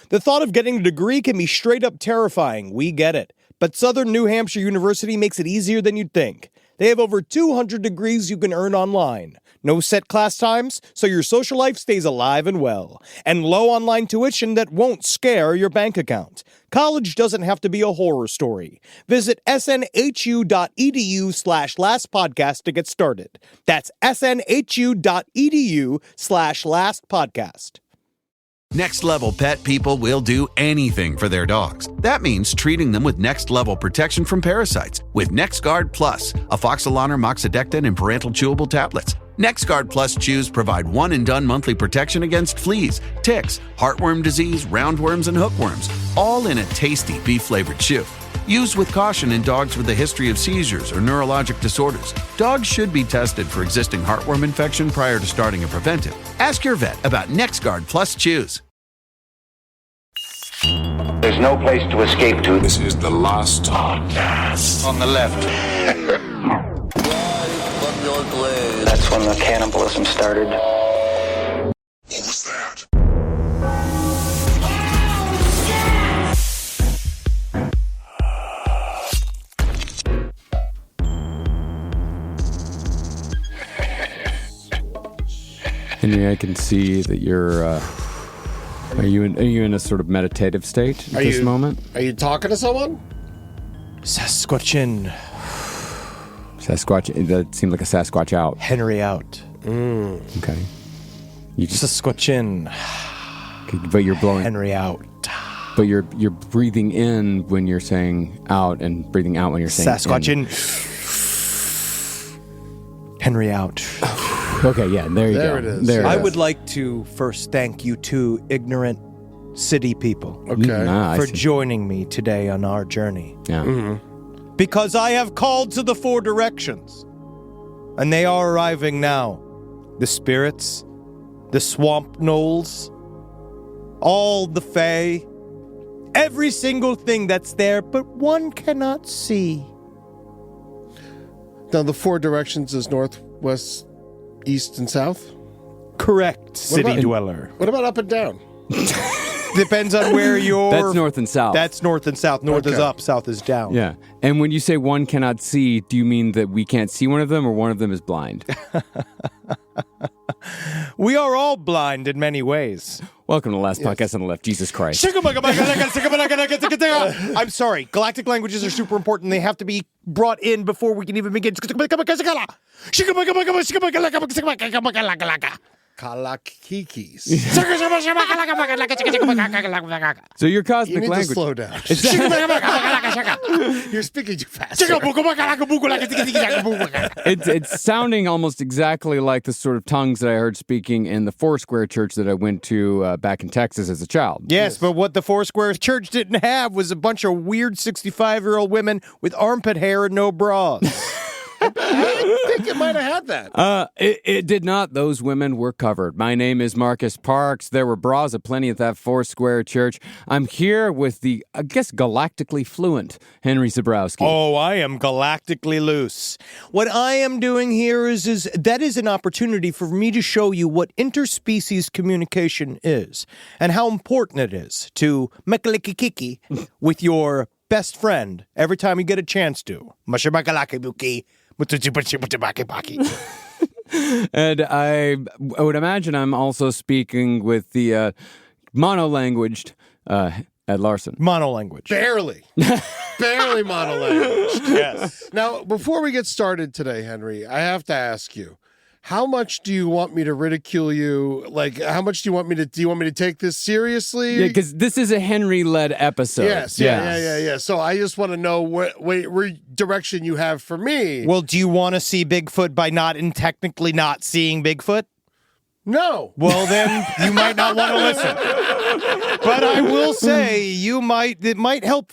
The thought of getting a degree can be straight up terrifying, we get it. But Southern New Hampshire University makes it easier than you'd think. They have over 200 degrees you can earn online. No set class times, so your social life stays alive and well. And low online tuition that won't scare your bank account. College doesn't have to be a horror story. Visit snhu.edu/lastpodcast to get started. That's snhu.edu/lastpodcast. Next Level Pet people will do anything for their dogs. That means treating them with next level protection from parasites with NexGuard Plus, afoxolaner, moxidectin, and parental chewable tablets. NexGuard Plus chews provide one-and-done monthly protection against fleas, ticks, heartworm disease, roundworms, and hookworms, all in a tasty beef-flavored chew. Used with caution in dogs with a history of seizures or neurologic disorders. Dogs should be tested for existing heartworm infection prior to starting a preventive. Ask your vet about NexGuard Plus chews. There's no place to escape to. This is the last podcast. On the left. That's when the cannibalism started. What was that? Henry, I can see that you're. Are you in a sort of meditative state at this moment? Are you talking to someone? Sasquatchin. Sasquatch. That seemed like a Sasquatch out. Henry out. Okay. You just, Sasquatchin. but you're blowing. Henry out. But you're breathing in when you're saying out, and breathing out when you're saying Sasquatchin. Henry out. Okay, yeah, there you go. There it is. There I it is. would like to first thank you two ignorant city people Okay. I for see. joining me today on our journey. Yeah. Because I have called to the four directions, and they are arriving now. The spirits, the swamp gnolls, all the fae, every single thing that's there, but one cannot see. Now, the four directions is north, west, east, and south? Correct, city about- dweller. What about up and down? Depends on where you're... That's north and south. That's north and south. North is Okay. up, south is down. Yeah. And when you say one cannot see, do you mean that we can't see one of them, or one of them is blind? We are all blind in many ways. Welcome to the last podcast on the left. Jesus Christ. I'm sorry. Galactic languages are super important. They have to be brought in before we can even begin. Kalakikis. So your You cosmic need to language. slow down. You're speaking too fast. It's sounding almost exactly like the sort of tongues that I heard speaking in the Foursquare church that I went to back in Texas as a child. Yes, but what the Foursquare Church didn't have was a bunch of weird 65-year-old women with armpit hair and no bras. I think it might have had that. It did not. Those women were covered. My name is Marcus Parks. There were bras aplenty at that Foursquare church. I'm here with the, I guess, galactically fluent Henry Zabrowski. Oh, I am galactically loose. What I am doing here is that is an opportunity for me to show you what interspecies communication is and how important it is to mekalikikiki with your best friend every time you get a chance to. And I would imagine I'm also speaking with the mono-languaged Ed Larson. Monolanguage. Barely. Barely monolanguage. Yes. Now, before we get started today, Henry, I have to ask you, how much do you want me to ridicule you? Like, how much do you want me to take this seriously? Yeah, because this is a Henry-led episode. Yes, yeah. So I just want to know what direction you have for me. Well, do you want to see Bigfoot by technically not seeing Bigfoot? No. Well, then you might not want to listen. But I will say it might help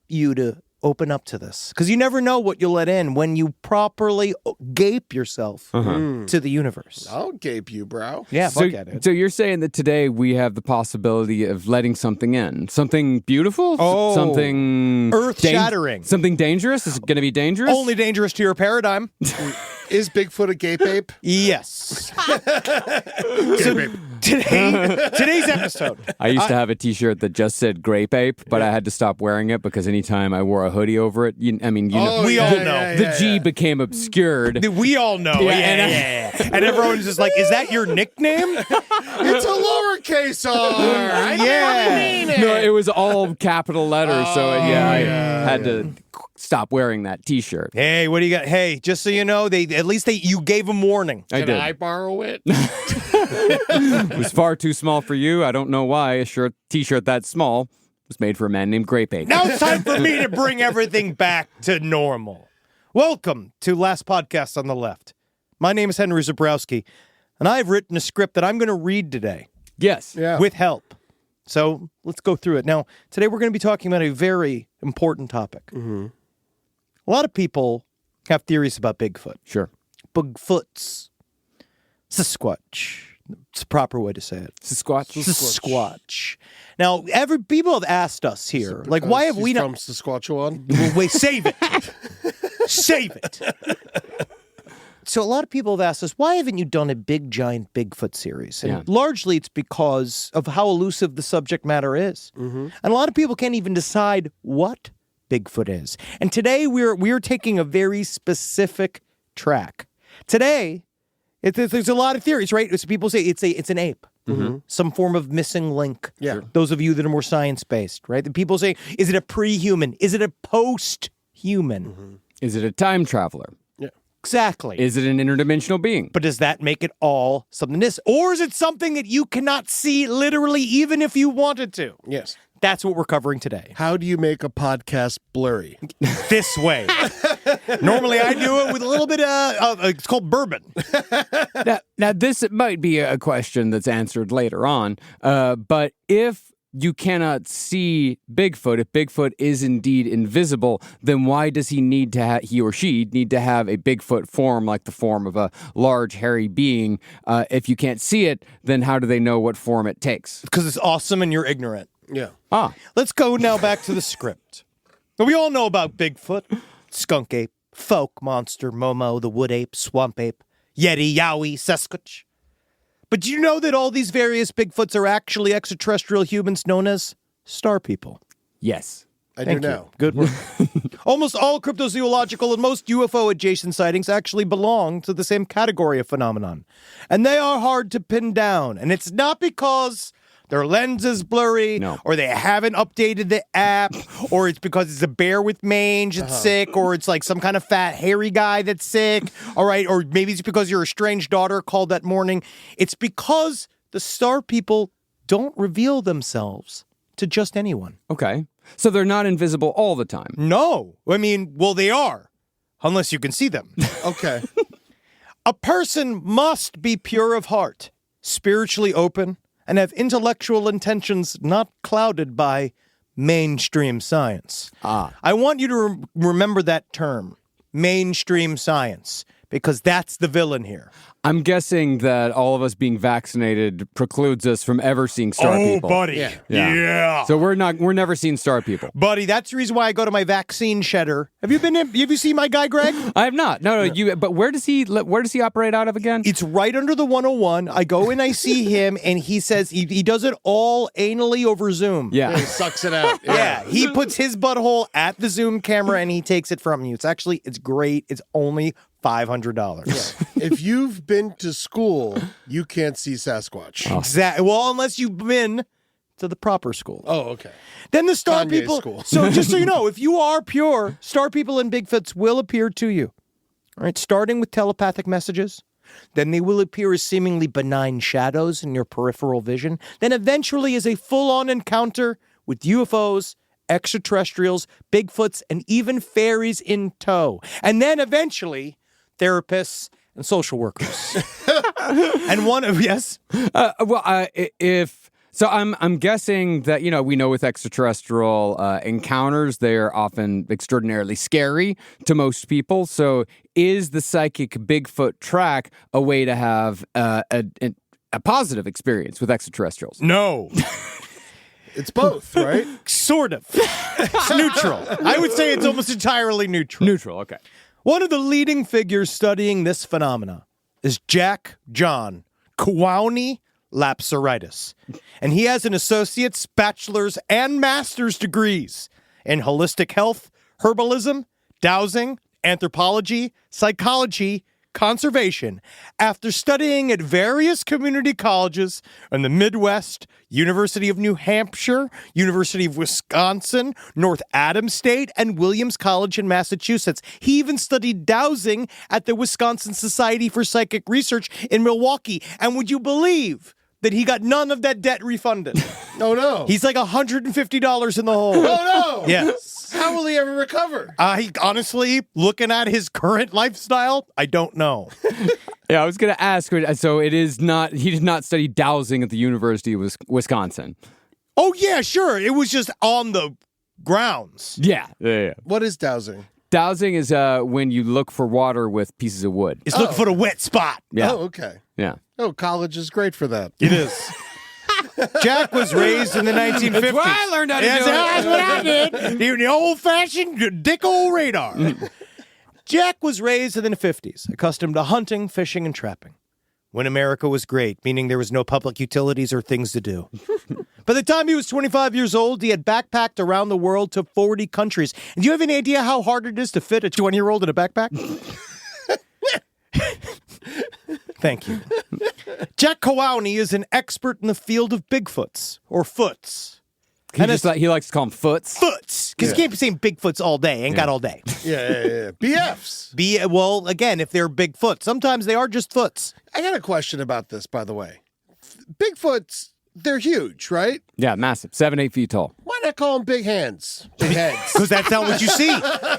you to open up to this, because you never know what you'll let in when you properly gape yourself to the universe. I'll gape you, bro. Yeah, So, fuck at it. so you're saying that today we have the possibility of letting something in? Something beautiful? Oh, something... earth-shattering. Something dangerous? Is it going to be dangerous? Only dangerous to your paradigm. Is Bigfoot a gape ape? Yes. So today's episode. I used to have a T-shirt that just said "grape ape," but I had to stop wearing it because anytime I wore a hoodie over it, you know, We all know. the G became obscured. We all know. Yeah. And everyone's just like, is that your nickname? It's a lowercase r. I mean it. No, it was all capital letters, so I had to stop wearing that T-shirt. Hey, what do you got? Hey, just so you know, you gave them warning. Can I borrow it? It was far too small for you. I don't know why a T-shirt that small was made for a man named Grape Ape. Now it's time for me to bring everything back to normal. Welcome to Last Podcast on the Left. My name is Henry Zabrowski, and I've written a script that I'm going to read today. Yes. Yeah. With help. So let's go through it. Now, today we're going to be talking about a very important topic. Mm-hmm. A lot of people have theories about Bigfoot. Sure. Bigfoots. Sasquatch. It's a proper way to say it. Sasquatch. Now, people have asked us here, like, why have we not... From Saskatchewan? Well, wait, save it. Save it. So a lot of people have asked us, why haven't you done a big, giant Bigfoot series? And largely it's because of how elusive the subject matter is. Mm-hmm. And a lot of people can't even decide what Bigfoot is. And today we're taking a very specific track. Today, there's a lot of theories, right? So people say it's an ape. Mm-hmm. Some form of missing link. Yeah. Those of you that are more science-based, right? The people say, is it a pre-human? Is it a post-human? Mm-hmm. Is it a time traveler? Exactly. Is it an interdimensional being? But does that make it all something this? Or is it something that you cannot see literally even if you wanted to? Yes. That's what we're covering today. How do you make a podcast blurry? This way. Normally I do it with a little bit of it's called bourbon. Now, this might be a question that's answered later on, but if you cannot see Bigfoot, if Bigfoot is indeed invisible, then why does he or she need to have a Bigfoot form, like the form of a large, hairy being? If you can't see it, then how do they know what form it takes? Because it's awesome and you're ignorant. Yeah. Let's go now back to the script. Now, we all know about Bigfoot, skunk ape, folk monster, Momo, the wood ape, swamp ape, Yeti, Yowie, Sasquatch. But do you know that all these various Bigfoots are actually extraterrestrial humans known as star people? Yes. I Thank do you. now. Good work. Almost all cryptozoological and most UFO-adjacent sightings actually belong to the same category of phenomenon. And they are hard to pin down. And it's not because their lens is blurry, or they haven't updated the app, or it's because it's a bear with mange that's sick, or it's like some kind of fat, hairy guy that's sick, all right? Or maybe it's because your estranged daughter called that morning. It's because the star people don't reveal themselves to just anyone. Okay. So they're not invisible all the time. No. I mean, well, they are, unless you can see them. Okay. A person must be pure of heart, spiritually open, and have intellectual intentions not clouded by mainstream science. I want you to remember that term, mainstream science, because that's the villain here. I'm guessing that all of us being vaccinated precludes us from ever seeing star people. Oh, buddy. Yeah. So we're never seeing star people. Buddy, that's the reason why I go to my vaccine shedder. Have you seen my guy, Greg? I have not. No. But where does he operate out of again? It's right under the 101. I go and I see him, and he says he does it all anally over Zoom. Yeah. He sucks it out. Yeah, he puts his butthole at the Zoom camera, and he takes it from you. It's great. It's only $500. Yeah. If you've been to school, you can't see Sasquatch. Exactly. Well, unless you've been to the proper school. Oh, okay. Then the star Kanye people. school. So just so you know, if you are pure, star people and Bigfoots will appear to you. All right, starting with telepathic messages. Then they will appear as seemingly benign shadows in your peripheral vision. Then eventually as a full-on encounter with UFOs, extraterrestrials, Bigfoots, and even fairies in tow. And then eventually therapists and social workers. And one of I'm guessing that, we know with extraterrestrial encounters, they're often extraordinarily scary to most people. So is the Psychic Bigfoot track a way to have a positive experience with extraterrestrials? No. It's both, right? Sort of. It's neutral. I would say it's almost entirely neutral. Neutral, okay. One of the leading figures studying this phenomena is Jack John Kowane Lapseritis, and he has an associate's, bachelor's, and master's degrees in holistic health, herbalism, dowsing, anthropology, psychology, conservation, after studying at various community colleges in the Midwest, University of New Hampshire, University of Wisconsin, North Adams State, and Williams College in Massachusetts. He even studied dowsing at the Wisconsin Society for Psychic Research in Milwaukee. And would you believe that he got none of that debt refunded? Oh, no. He's like $150 in the hole. Oh, no. Yes. How will he ever recover? He honestly, looking at his current lifestyle, I don't know. Yeah, I was going to ask. So it is not. He did not study dowsing at the University of Wisconsin. Oh, yeah, sure. It was just on the grounds. Yeah. What is dowsing? Dowsing is when you look for water with pieces of wood. It's looking for the wet spot. Yeah. Oh, okay. Yeah. Oh, college is great for that. It is. Jack was raised in the 1950s. That's why I learned how to do it. That's what I did. The old-fashioned dick old radar. Jack was raised in the 50s, accustomed to hunting, fishing, and trapping. When America was great, meaning there was no public utilities or things to do. By the time he was 25 years old, he had backpacked around the world to 40 countries. And do you have any idea how hard it is to fit a 20-year-old in a backpack? Thank you. Jack Kowane is an expert in the field of Bigfoots, or foots. He likes to call them foots. Foots. Because you can't be saying Bigfoots all day. Ain't got all day. Yeah. BFs. Well, again, if they're Bigfoot, sometimes they are just foots. I got a question about this, by the way. Bigfoots, they're huge, right? Yeah, massive. 7-8 feet tall. Why not call them big hands? Big heads. Because that's not what you see.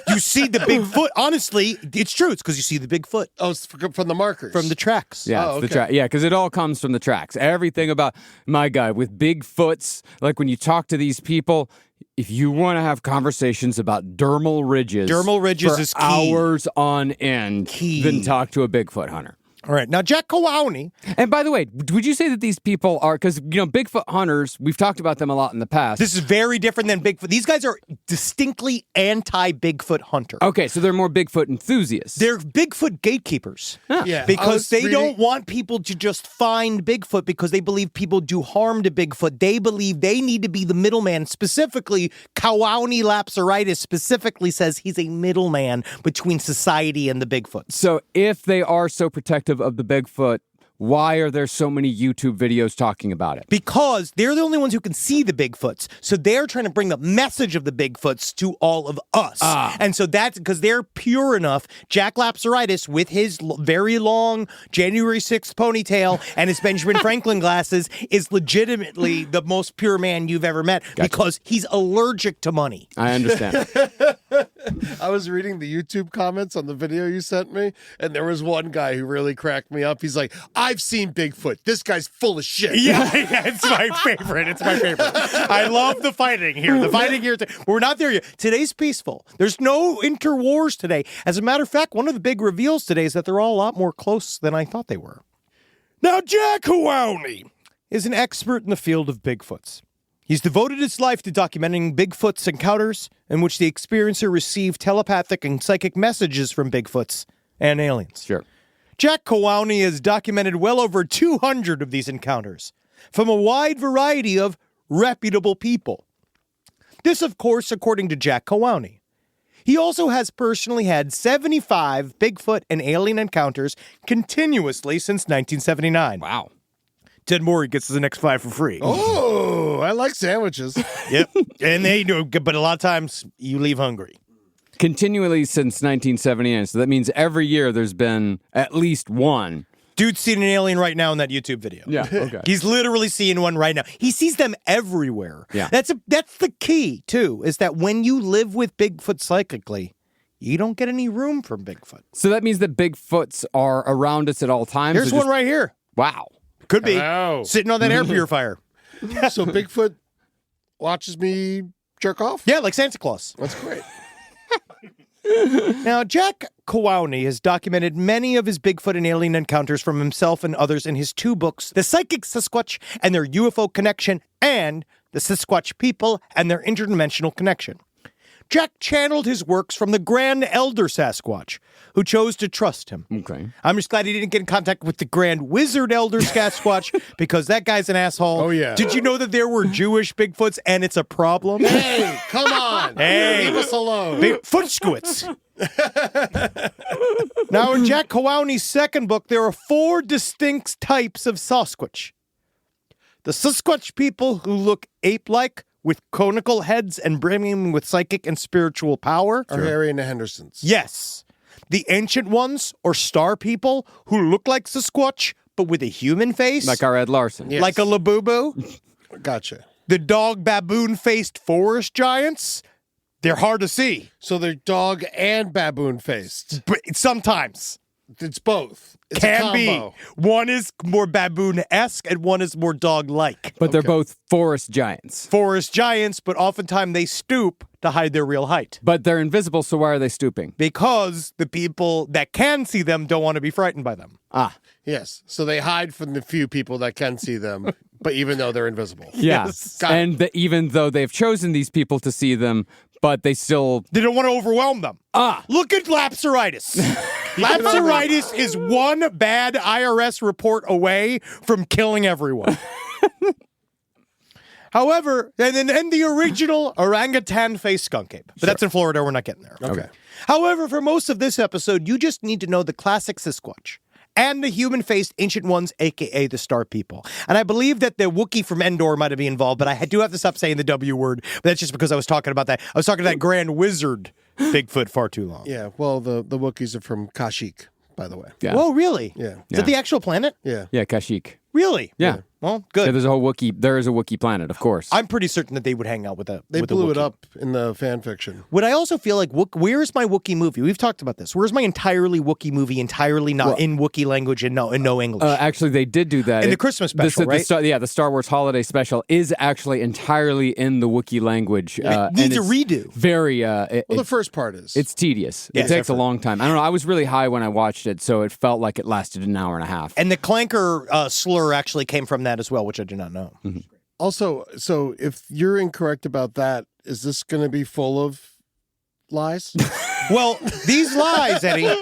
You see the Bigfoot. Honestly, it's true. It's because you see the Bigfoot Oh, it's from the markers. from the tracks. Yeah, Oh, it's the okay. Yeah, because it all comes from the tracks. Everything about my guy with big foots. Like when you talk to these people, if you want to have conversations about dermal ridges, for is key. hours on end, Key. then talk to a Bigfoot hunter. All right. Now, Jack Kowane. And by the way, would you say that these people are, because, Bigfoot hunters, we've talked about them a lot in the past. This is very different than Bigfoot. These guys are distinctly anti-Bigfoot hunter. Okay, so they're more Bigfoot enthusiasts. They're Bigfoot gatekeepers. Yeah. Because they don't want people to just find Bigfoot because they believe people do harm to Bigfoot. They believe they need to be the middleman. Specifically, Kowane Lapseritis specifically says he's a middleman between society and the Bigfoot. So if they are so protective of the Bigfoot, why are there so many YouTube videos talking about it? Because they're the only ones who can see the Bigfoots. So they're trying to bring the message of the Bigfoots to all of us. And so that's because they're pure enough. Jack Lapseritis, with his very long January 6th ponytail and his Benjamin Franklin glasses, is legitimately the most pure man you've ever met because he's allergic to money. I understand. I was reading the YouTube comments on the video you sent me, and there was one guy who really cracked me up. He's like, I've seen Bigfoot. This guy's full of shit. Yeah, it's my favorite. It's my favorite. I love the fighting here. The fighting here. We're not there yet. Today's peaceful. There's no interwars today. As a matter of fact, one of the big reveals today is that they're all a lot more close than I thought they were. Now, Jack Kowane is an expert in the field of Bigfoots. He's devoted his life to documenting Bigfoot's encounters in which the experiencer received telepathic and psychic messages from Bigfoots and aliens. Sure. Jack Kowane has documented well over 200 of these encounters from a wide variety of reputable people. This, of course, according to Jack Kowane. He also has personally had 75 Bigfoot and alien encounters continuously since 1979. Wow. Ted Morey gets the next 5 for free. Oh, I like sandwiches. Yep. And they do, but a lot of times you leave hungry. Continually since 1979. So that means every year there's been at least one. Dude's seeing an alien right now in that YouTube video. Yeah, okay. He's literally seeing one right now. He sees them everywhere. Yeah. That's the key, too, is that when you live with Bigfoot psychically, you don't get any room from Bigfoot. So that means that Bigfoots are around us at all times? Here's one right here. Wow. Could be. Hello. Sitting on that air purifier. So Bigfoot watches me jerk off? Yeah, like Santa Claus. That's great. Now, Jack Kowane has documented many of his Bigfoot and alien encounters from himself and others in his 2 books, The Psychic Sasquatch and Their UFO Connection, and The Sasquatch People and Their Interdimensional Connection. Jack channeled his works from the Grand Elder Sasquatch, who chose to trust him. Okay. I'm just glad he didn't get in contact with the Grand Wizard Elder Sasquatch because that guy's an asshole. Oh, yeah. Did you know that there were Jewish Bigfoots and it's a problem? Hey, come on. Hey. Leave us alone. Foot squits. Now, in Jack Kowani's second book, there are 4 distinct types of Sasquatch. The Sasquatch people who look ape-like with conical heads and brimming with psychic and spiritual power. Are Harry and the Hendersons. Yes. The ancient ones, or star people, who look like Sasquatch, but with a human face. Like our Ed Larson. Yes. Like a Labubu. Gotcha. The dog baboon-faced forest giants. They're hard to see. So they're dog and baboon faced. But sometimes. It's both. It's a Can be. combo. One is more baboon-esque and one is more dog-like. But they're both forest giants. Forest giants, but oftentimes they stoop to hide their real height. But they're invisible, so why are they stooping? Because the people that can see them don't want to be frightened by them. Ah. Yes. So they hide from the few people that can see them, but even though they're invisible. Yeah. Yes. Got it. And even though they've chosen these people to see them, but they still... They don't want to overwhelm them. Ah. Look at Lapseritis. Lapseritis is one bad IRS report away from killing everyone. However, and then the original orangutan face skunk ape. But that's in Florida. We're not getting there. Okay. However, for most of this episode, you just need to know the classic Sasquatch and the human-faced ancient ones, a.k.a. the star people. And I believe that the Wookiee from Endor might have been involved, but I do have to stop saying the W word. But that's just because I was talking about that. I was talking to that Grand Wizard Bigfoot far too long. Yeah. Well, the Wookiees are from Kashyyyk, by the way. Yeah. Whoa, really? Yeah. Is Yeah. that the actual planet? Yeah. Yeah, Kashyyyk. Really? Yeah. Well, Yeah, good. there's a whole Wookiee. There is a Wookiee planet, of course. I'm pretty certain that they would hang out with a They with a blew it Wookiee. up in the fan fiction. Would I also feel like, where is my Wookiee movie? We've talked about this. Where's my entirely Wookiee movie, entirely not in Wookiee language and no English? Actually, they did do that. In the Christmas special, right? The Star Wars Holiday Special is actually entirely in the Wookiee language. It needs a it's redo. Very, Well, the first part is. it's tedious. Yeah, it takes a different. long time. I don't know. I was really high when I watched it, so it felt like it lasted an hour and a half. And the clanker slur actually came from that as well, which I did not know. Also, so if you're incorrect about that, is this going to be full of lies? Well, these lies, Eddie,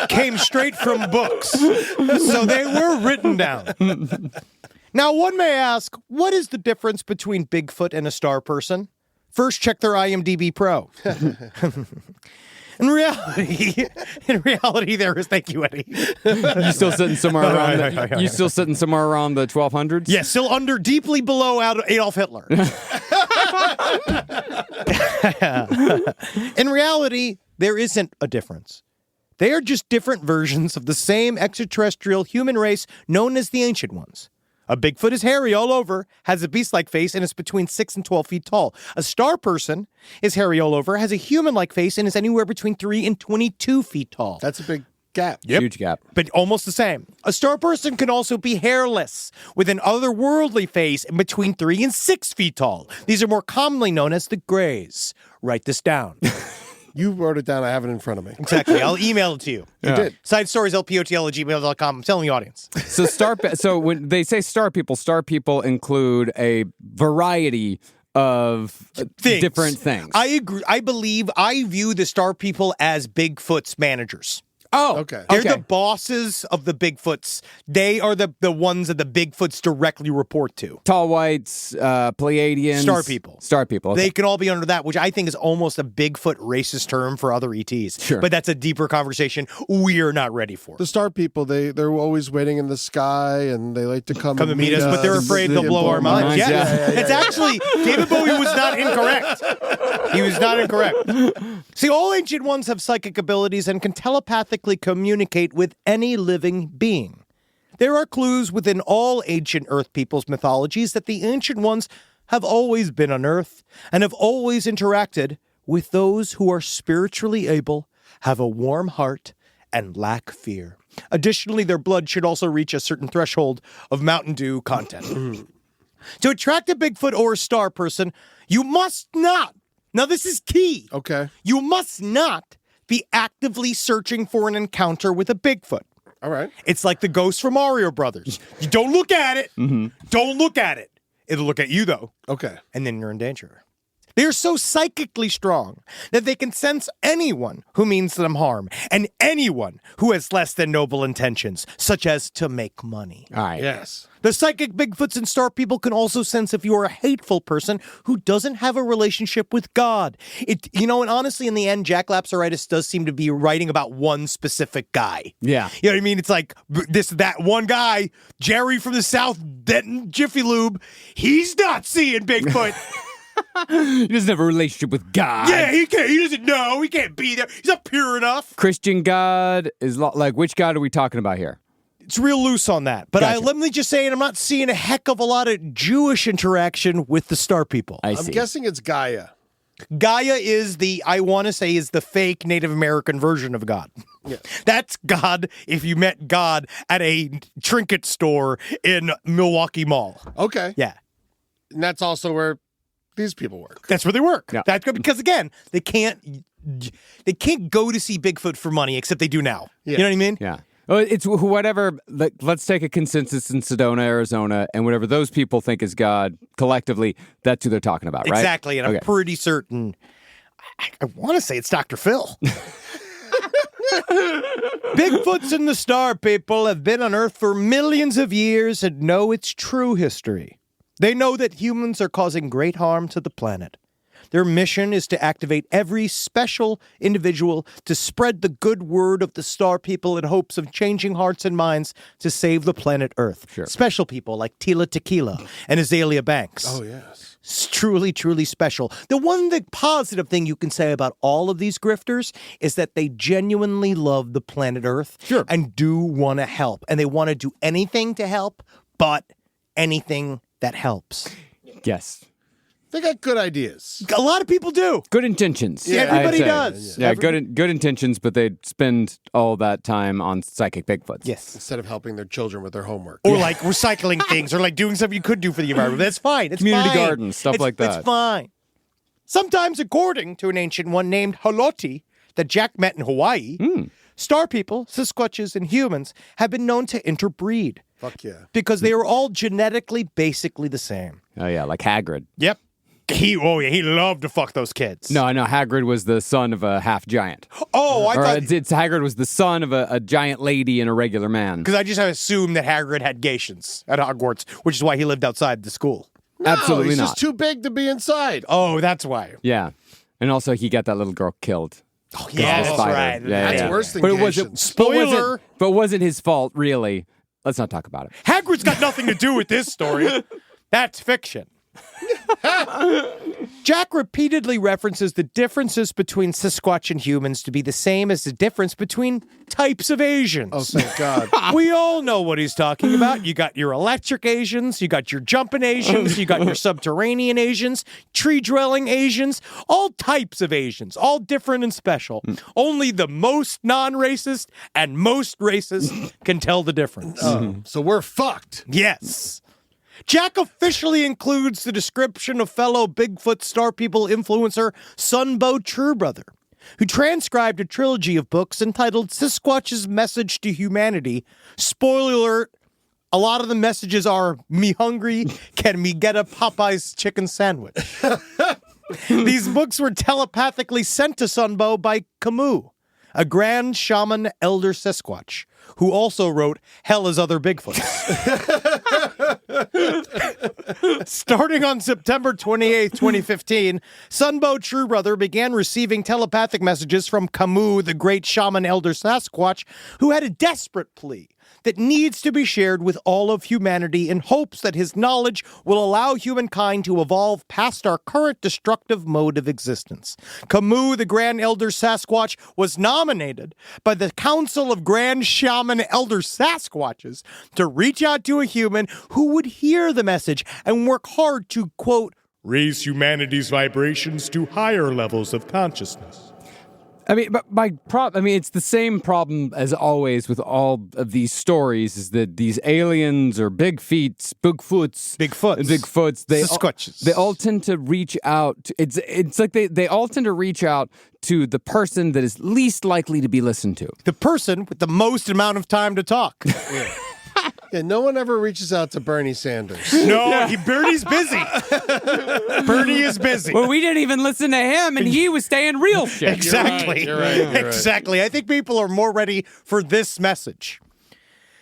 came straight from books, so they were written down. Now, one may ask, what is the difference between Bigfoot and a star person? First, check their IMDb Pro. In reality, there is. Thank you, Eddie. You still sitting somewhere around? Yeah. You still sitting somewhere around the 1200s? Yeah, still deeply below Adolf Hitler. In reality, there isn't a difference. They are just different versions of the same extraterrestrial human race known as the Ancient Ones. A Bigfoot is hairy all over, has a beast-like face, and is between 6 and 12 feet tall. A star person is hairy all over, has a human-like face, and is anywhere between 3 and 22 feet tall. That's a big gap. Yep. Huge gap. But almost the same. A star person can also be hairless, with an otherworldly face and between 3 and 6 feet tall. These are more commonly known as the Greys. Write this down. You wrote it down. I have it in front of me. Exactly. I'll email it to you. You did. Side stories, lpotl@gmail.com. I'm telling the audience. So when they say star people include a variety of Things. different things. I agree. I view the star people as Bigfoot's managers. Oh, Okay. They're the bosses of the Bigfoots. They are the ones that the Bigfoots directly report to. Tall whites, Pleiadians. Star people. Star people. Okay. They can all be under that, which I think is almost a Bigfoot racist term for other ETs. Sure. But that's a deeper conversation we are not ready for. The star people, they're always waiting in the sky, and they like to come and meet us, but they're afraid they'll blow our minds. minds. Yeah. It's actually, David Bowie was not incorrect. He was not incorrect. See, all ancient ones have psychic abilities and can telepathically communicate with any living being. There are clues within all ancient Earth people's mythologies that the ancient ones have always been on Earth and have always interacted with those who are spiritually able, have a warm heart, and lack fear. Additionally, their blood should also reach a certain threshold of Mountain Dew content. To attract a Bigfoot or a star person, you must not, now this is key, Okay. you must not be actively searching for an encounter with a Bigfoot. All right. It's like the ghost from Mario Brothers. You don't look at it. Don't look at it. It'll look at you, though, Okay. and then you're in danger. They are so psychically strong that they can sense anyone who means them harm and anyone who has less than noble intentions, such as to make money. All right. Yes. The psychic Bigfoots and star people can also sense if you are a hateful person who doesn't have a relationship with God. And honestly, in the end, Jack Lapseritis does seem to be writing about one specific guy. Yeah. You know what I mean? It's like that one guy, Jerry from the South Denton Jiffy Lube, he's not seeing Bigfoot. He doesn't have a relationship with God. Yeah, he can't. He doesn't know. He can't be there. He's not pure enough. Christian God is like, which God are we talking about here? It's real loose on that. But Gotcha. let me just say, I'm not seeing a heck of a lot of Jewish interaction with the star people. I I'm see. guessing it's Gaia. Gaia is the fake Native American version of God. Yes. That's God if you met God at a trinket store in Milwaukee Mall. Okay. Yeah. And that's also where these people work. That's where they work. Yeah. That's because again, they can't go to see Bigfoot for money, except they do now. Yeah. You know what I mean? Yeah. Well, it's whatever. Let's take a consensus in Sedona, Arizona, and whatever those people think is God collectively, that's who they're talking about, right? Exactly. And I'm pretty certain. I want to say it's Dr. Phil. Bigfoots and the star people have been on Earth for millions of years and know its true history. They know that humans are causing great harm to the planet. Their mission is to activate every special individual to spread the good word of the star people in hopes of changing hearts and minds to save the planet Earth. Sure. Special people like Tila Tequila and Azalea Banks. Oh, yes. It's truly, truly special. The positive thing you can say about all of these grifters is that they genuinely love the planet Earth and do want to help. And they want to do anything to help, but anything that helps. Yes. They got good ideas. A lot of people do. Good intentions. Yeah, everybody I'd say. does. Yeah, good intentions, but they spend all that time on psychic Bigfoots. Yes. Instead of helping their children with their homework. Or like recycling things or like doing something you could do for the environment. That's fine. It's Community fine. gardens, stuff like that. It's fine. Sometimes, according to an ancient one named Haloti that Jack met in Hawaii, star people, Sasquatches, and humans have been known to interbreed. Fuck yeah. Because they are all genetically basically the same. Oh, yeah, like Hagrid. Yep. He loved to fuck those kids. No, Hagrid was the son of a half giant. Oh, I thought... It's Hagrid was the son of a giant lady and a regular man. Because I just assumed that Hagrid had Gations at Hogwarts, which is why he lived outside the school. No, Absolutely he's not. just too big to be inside. Oh, that's why. Yeah. And also, he got that little girl killed. Oh, yeah, that's Spider. right. Yeah, That's yeah. worse than But it Gations. wasn't. Spoiler. But wasn't his fault, really. Let's not talk about it. Hagrid's got nothing to do with this story. That's fiction. Jack repeatedly references the differences between Sasquatch and humans to be the same as the difference between types of Asians. Oh, thank God. We all know what he's talking about. You got your electric Asians, you got your jumping Asians, you got your subterranean Asians, tree-dwelling Asians, all types of Asians, all different and special. Only the most non-racist and most racist can tell the difference. So we're fucked. Yes. Jack officially includes the description of fellow Bigfoot star people influencer Sunbow Truebrother, who transcribed a trilogy of books entitled Sasquatch's Message to Humanity. Spoiler alert, a lot of the messages are, me hungry, can me get a Popeye's chicken sandwich. These books were telepathically sent to Sunbow by Camus, a grand shaman elder Sasquatch, who also wrote Hell is Other Bigfoots. Starting on September 28th, 2015, Sunbow Truebrother began receiving telepathic messages from Camus, the great shaman elder Sasquatch, who had a desperate plea that needs to be shared with all of humanity in hopes that his knowledge will allow humankind to evolve past our current destructive mode of existence. Camus, the Grand Elder Sasquatch, was nominated by the Council of Grand Shaman Elder Sasquatches to reach out to a human who would hear the message and work hard to, quote, raise humanity's vibrations to higher levels of consciousness. I mean, but it's the same problem as always with all of these stories: is that these aliens or Bigfoots, Sasquatches. they all tend to reach out. It's like they all tend to reach out to the person that is least likely to be listened to. The person with the most amount of time to talk. Yeah, no one ever reaches out to Bernie Sanders. No, Bernie's busy. Bernie is busy. Well, we didn't even listen to him, and he was saying real shit. Exactly. You're right. Exactly. I think people are more ready for this message.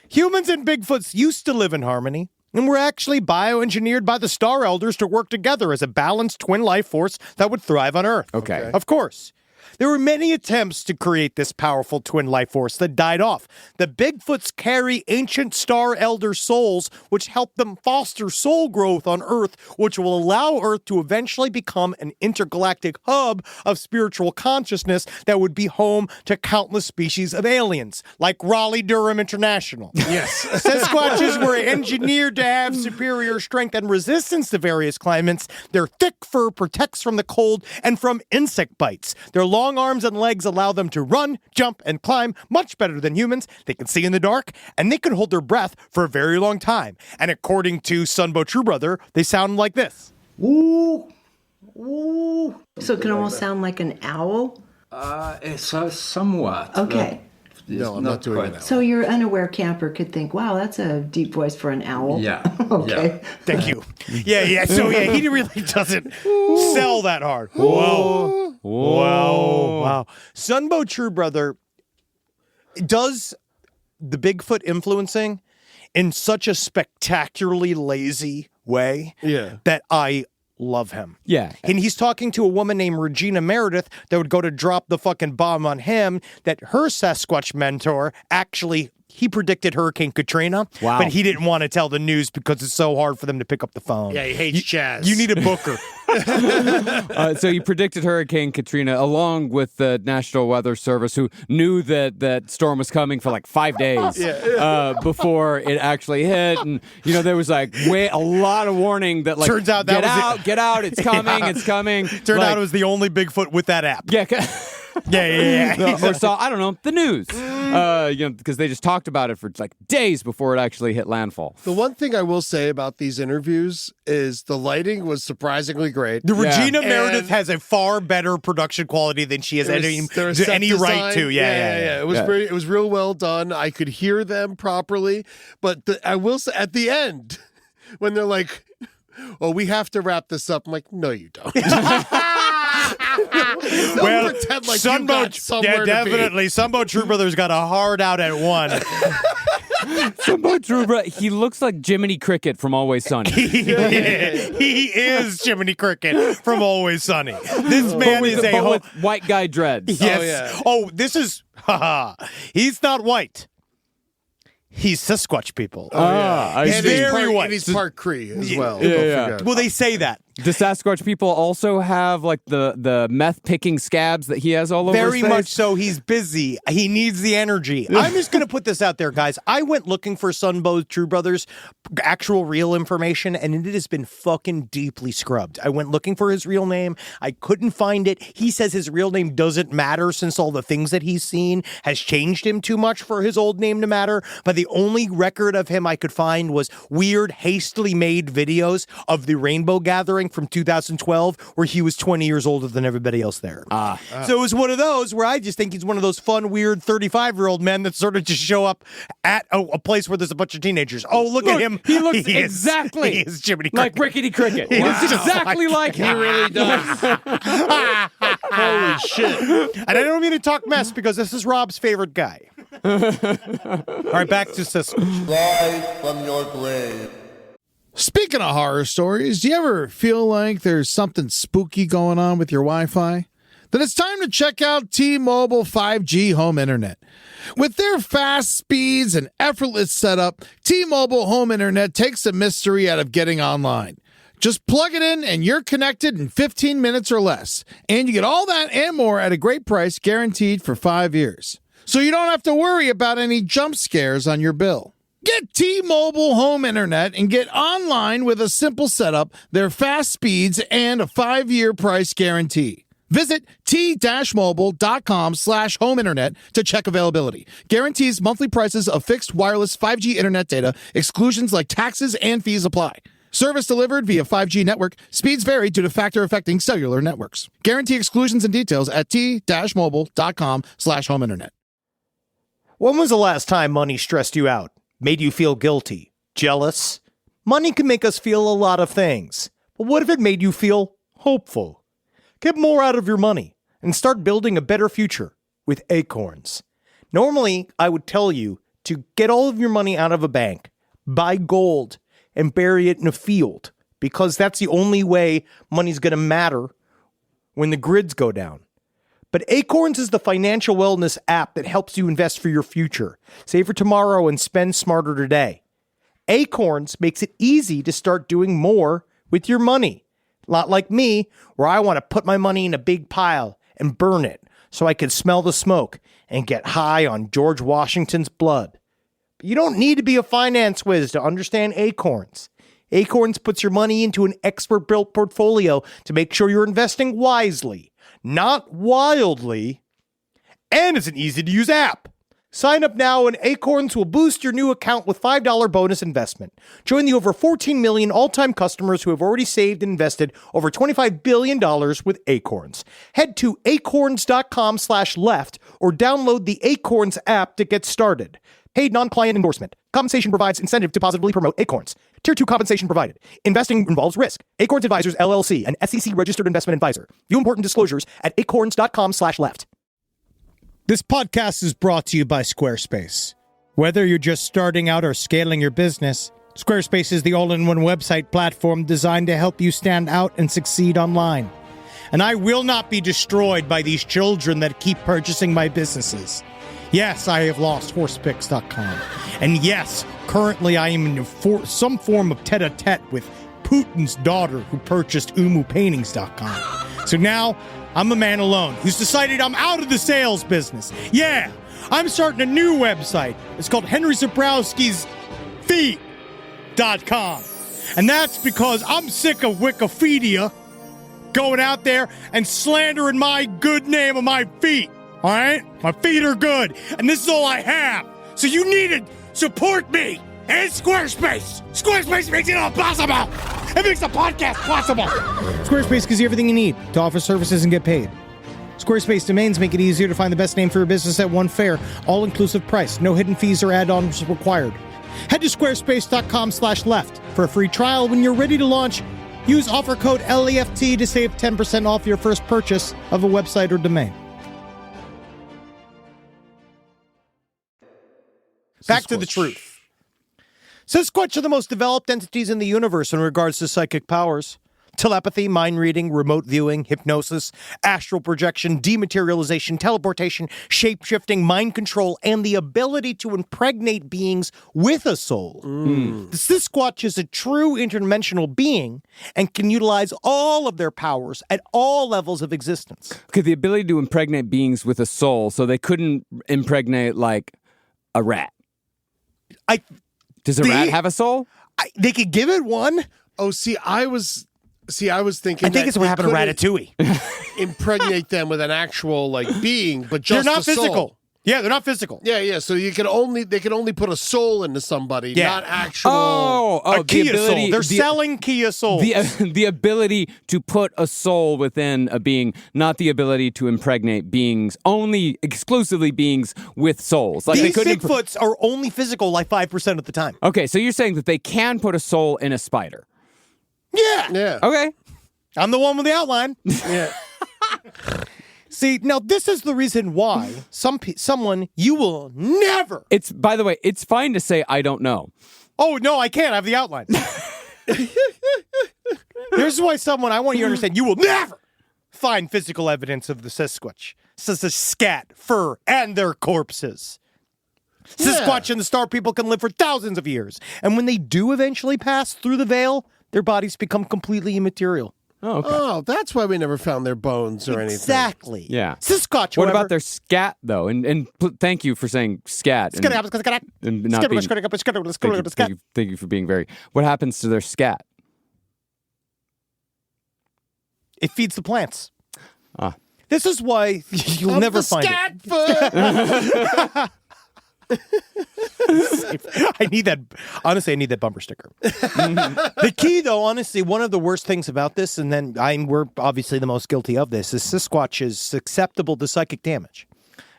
Humans and Bigfoots used to live in harmony, and were actually bioengineered by the Star Elders to work together as a balanced twin life force that would thrive on Earth. Okay. Of course. There were many attempts to create this powerful twin life force that died off. The Bigfoots carry ancient Star Elder souls, which help them foster soul growth on Earth, which will allow Earth to eventually become an intergalactic hub of spiritual consciousness that would be home to countless species of aliens, like Raleigh-Durham International. Yes. Sasquatches were engineered to have superior strength and resistance to various climates. Their thick fur protects from the cold and from insect bites. Their long arms and legs allow them to run, jump, and climb much better than humans. They can see in the dark, and they can hold their breath for a very long time. And according to Sunbow True Brother, they sound like this. Ooh. Ooh. So it can almost sound like an owl? It's somewhat. Okay. No, I'm not doing quite. that. So your unaware camper could think, wow, that's a deep voice for an owl. Yeah. Okay. Thank you. Yeah. So, he really doesn't sell that hard. Whoa. Wow. Sunbow True Brother does the Bigfoot influencing in such a spectacularly lazy way that I love him. Yeah. And he's talking to a woman named Regina Meredith that would go to drop the fucking bomb on him, that her Sasquatch mentor actually, he predicted Hurricane Katrina. Wow. But he didn't want to tell the news because it's so hard for them to pick up the phone. Yeah, he hates Chaz. You need a booker. So he predicted Hurricane Katrina along with the National Weather Service, who knew that storm was coming for like 5 days before it actually hit. And, there was like a lot of warning that like, Turns out that get out, it's coming, it's coming. Turned out it was the only Bigfoot with that app. Yeah. Yeah. Or saw, I don't know, the news. Because they just talked about it for like days before it actually hit landfall. The one thing I will say about these interviews is the lighting was surprisingly great. The Regina And Meredith has a far better production quality than she has any right to. Yeah. It was it was real well done. I could hear them properly, but I will say at the end when they're like, "Oh, we have to wrap this up," I'm like, "No, you don't." Well, pretend like you got somewhere to be. definitely. Sunbow True Brother's got a hard out at one. Sunbow True Brother, he looks like Jiminy Cricket from Always Sunny. He is Jiminy Cricket from Always Sunny. This man with white guy dreads. Yes. This is. He's not white. He's Sasquatch people. He's very white. And he's part Cree as well. Yeah. Well, they say that. Do Sasquatch people also have like the meth picking scabs that he has all over Very his face? much so. He's busy. He needs the energy. I'm just going to put this out there, guys. I went looking for Sunbow True Brothers' actual real information, and it has been fucking deeply scrubbed. I went looking for his real name. I couldn't find it. He says his real name doesn't matter since all the things that he's seen has changed him too much for his old name to matter. But the only record of him I could find was weird, hastily made videos of the Rainbow Gathering from 2012 where he was 20 years older than everybody else there. So it was one of those where I just think he's one of those fun, weird 35-year-old men that sort of just show up at a place where there's a bunch of teenagers. Oh, look at him. He looks exactly he is Jiminy like Cricket. Rickety Cricket. He looks exactly like him. He really does. Holy shit. And I don't mean to talk mess because this is Rob's favorite guy. All right, back to Sasquatch. Rise from your grave. Speaking of horror stories, do you ever feel like there's something spooky going on with your Wi-Fi? Then it's time to check out T-Mobile 5G Home Internet. With their fast speeds and effortless setup, T-Mobile Home Internet takes the mystery out of getting online. Just plug it in and you're connected in 15 minutes or less. And you get all that and more at a great price, guaranteed for 5 years. So you don't have to worry about any jump scares on your bill. Get T-Mobile Home Internet and get online with a simple setup, their fast speeds, and a 5-year price guarantee. Visit t-mobile.com/home internet to check availability. Guarantees monthly prices of fixed wireless 5G internet data. Exclusions like taxes and fees apply. Service delivered via 5G network. Speeds vary due to factor affecting cellular networks. Guarantee exclusions and details at t-mobile.com/home internet. When was the last time money stressed you out? Made you feel guilty? Jealous? Money can make us feel a lot of things. But what if it made you feel hopeful. Get more out of your money and start building a better future with Acorns. Normally, I would tell you to get all of your money out of a bank, buy gold, and bury it in a field, because that's the only way money's going to matter when the grids go down. But Acorns is the financial wellness app that helps you invest for your future, save for tomorrow, and spend smarter today. Acorns makes it easy to start doing more with your money. A lot like me, where I want to put my money in a big pile and burn it so I can smell the smoke and get high on George Washington's blood. But you don't need to be a finance whiz to understand Acorns. Acorns puts your money into an expert-built portfolio to make sure you're investing wisely, not wildly, and it's an easy-to-use app. Sign up now and Acorns will boost your new account with $5 bonus investment. Join the over 14 million all-time customers who have already saved and invested over $25 billion with Acorns. Head to acorns.com/left or download the Acorns app to get started. Paid non-client endorsement. Compensation provides incentive to positively promote Acorns. Tier 2 compensation provided. Investing involves risk. Acorns Advisors, LLC, an SEC-registered investment advisor. View important disclosures at acorns.com/left. This podcast is brought to you by Squarespace. Whether you're just starting out or scaling your business, Squarespace is the all-in-one website platform designed to help you stand out and succeed online. And I will not be destroyed by these children that keep purchasing my businesses. Yes, I have lost horsepicks.com. And yes, currently I am in some form of tete-a-tete with Putin's daughter who purchased umupaintings.com. So now I'm a man alone who's decided I'm out of the sales business. Yeah, I'm starting a new website. It's called Henry Zabrowski's Feet.com. And that's because I'm sick of Wikipedia going out there and slandering my good name of my feet. All right? My feet are good, and this is all I have. So you need to support me and Squarespace. Squarespace makes it all possible. It makes the podcast possible. Squarespace gives you everything you need to offer services and get paid. Squarespace domains make it easier to find the best name for your business at one fair, all-inclusive price. No hidden fees or add-ons required. Head to squarespace.com/left for a free trial. When you're ready to launch, use offer code LEFT to save 10% off your first purchase of a website or domain. Back to the truth. Sasquatch are the most developed entities in the universe in regards to psychic powers. Telepathy, mind reading, remote viewing, hypnosis, astral projection, dematerialization, teleportation, shape-shifting, mind control, and the ability to impregnate beings with a soul. The Sasquatch is a true interdimensional being and can utilize all of their powers at all levels of existence. Okay, the ability to impregnate beings with a soul, so they couldn't impregnate, like, a rat. Does a rat have a soul? They could give it one. Oh, I was thinking. I think it's what happened to Ratatouille. Impregnate them with an actual being, but just they're not physical. Soul. Yeah, they're not physical. Yeah. So they can only put a soul into somebody, not actual. A Kia soul. They're selling Kia souls. The ability to put a soul within a being, not the ability to impregnate beings, only exclusively beings with souls. Like These Bigfoots are only physical like 5% of the time. Okay, so you're saying that they can put a soul in a spider? Yeah. Okay. I'm the one with the outline. Yeah. See, now this is the reason why someone you will never. By the way, it's fine to say I don't know. Oh no, I can't. I have the outline. Here's why I want you to understand, you will never find physical evidence of the Sasquatch, scat, fur, and their corpses. Sasquatch and the Star People can live for thousands of years, and when they do eventually pass through the veil, their bodies become completely immaterial. Oh, okay. Oh, that's why we never found their bones or anything. Exactly. Yeah. Sasquatch. What about their scat, though? And thank you for saying scat. And not being, thank you for being very. What happens to their scat? It feeds the plants. This is why you'll never find it. I need that. Honestly, I need that bumper sticker. The key, though, honestly, one of the worst things about this, and then we're obviously the most guilty of this, is Sasquatch is susceptible to psychic damage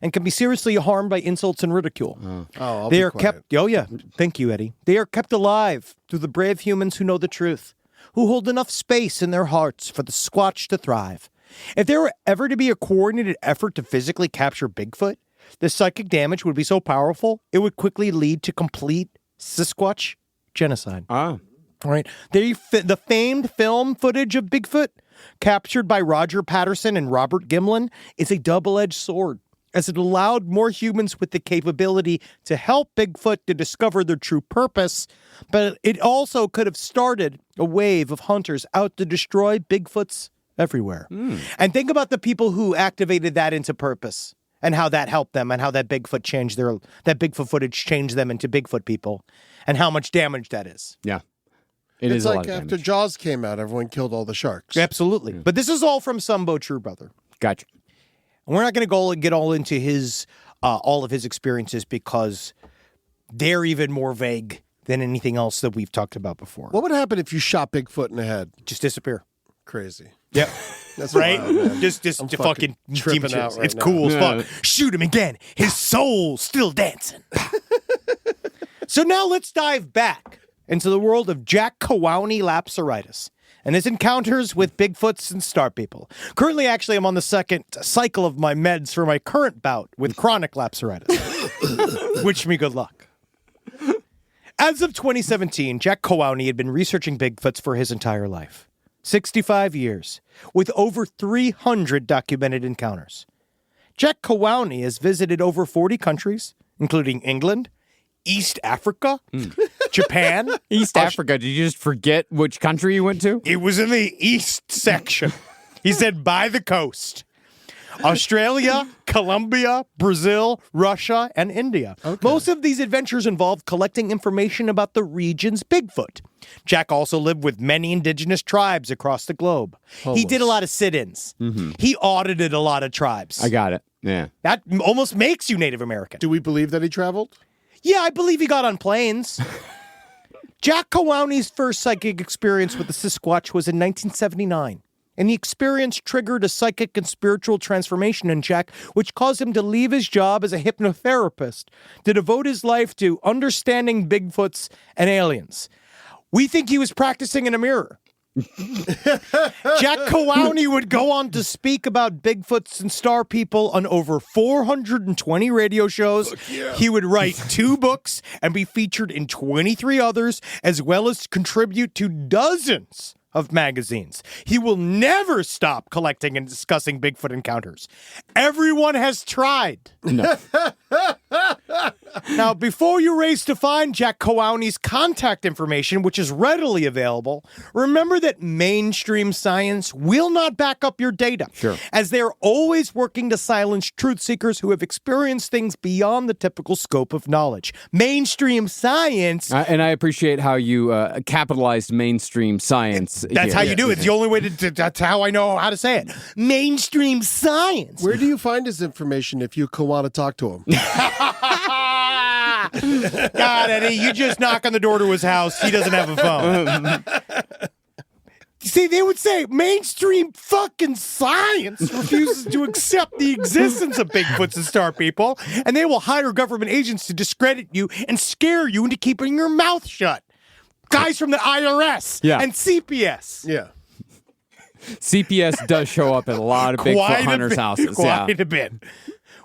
and can be seriously harmed by insults and ridicule. I'll they be are quiet. kept. Oh yeah, thank you, Eddie. They are kept alive through the brave humans who know the truth, who hold enough space in their hearts for the Squatch to thrive. If there were ever to be a coordinated effort to physically capture Bigfoot, the psychic damage would be so powerful, it would quickly lead to complete Sasquatch genocide. Ah. All right. The famed film footage of Bigfoot, captured by Roger Patterson and Robert Gimlin, is a double-edged sword, as it allowed more humans with the capability to help Bigfoot to discover their true purpose, but it also could have started a wave of hunters out to destroy Bigfoots everywhere. And think about the people who activated that into purpose and how that helped them and how that Bigfoot footage changed them into Bigfoot people and how much damage that is. Yeah. It's like after Jaws came out, everyone killed all the sharks. Absolutely. Yeah. But this is all from Sumbo True Brother. Gotcha. And we're not going to get all into his all of his experiences because they're even more vague than anything else that we've talked about before. What would happen if you shot Bigfoot in the head? Just disappear. Crazy. Yep. That's right? Wild, just fucking tripping out right It's now. cool as fuck. Shoot him again. His soul's still dancing. So now let's dive back into the world of Jack Cowowney Lapseritis and his encounters with Bigfoots and star people. Currently, actually, I'm on the second cycle of my meds for my current bout with chronic Lapseritis. Wish me good luck. As of 2017, Jack Cowowney had been researching Bigfoots for his entire life. 65 years, with over 300 documented encounters. Jack Cowowney has visited over 40 countries, including England, East Africa, Japan. East Africa. Did you just forget which country you went to? It was in the east section. He said by the coast. Australia, Colombia, Brazil, Russia, and India. Okay. Most of these adventures involved collecting information about the region's Bigfoot. Jack also lived with many indigenous tribes across the globe. He did a lot of sit-ins. Mm-hmm. He audited a lot of tribes. I got it. Yeah. That almost makes you Native American. Do we believe that he traveled? Yeah, I believe he got on planes. Jack Cowowney's first psychic experience with the Sasquatch was in 1979. And the experience triggered a psychic and spiritual transformation in Jack, which caused him to leave his job as a hypnotherapist to devote his life to understanding Bigfoots and aliens. We think he was practicing in a mirror. Jack Cowowney would go on to speak about Bigfoots and star people on over 420 radio shows. Yeah. He would write 2 books and be featured in 23 others, as well as contribute to dozens of magazines. He will never stop collecting and discussing Bigfoot encounters. Everyone has tried. No. Now, before you race to find Jack Cowowney's contact information, which is readily available, remember that mainstream science will not back up your data, as they're always working to silence truth seekers who have experienced things beyond the typical scope of knowledge. Mainstream science... and I appreciate how you capitalized mainstream science. That's how you do it. It's the only way to... That's how I know how to say it. Mainstream science. Where do you find his information if you want to talk to him? God, Eddie, you just knock on the door to his house. He doesn't have a phone. See, they would say mainstream fucking science refuses to accept the existence of Bigfoots and star people, and they will hire government agents to discredit you and scare you into keeping your mouth shut. Guys from the IRS and CPS. Yeah. CPS does show up at a lot of Bigfoot hunters' houses. Quite a bit.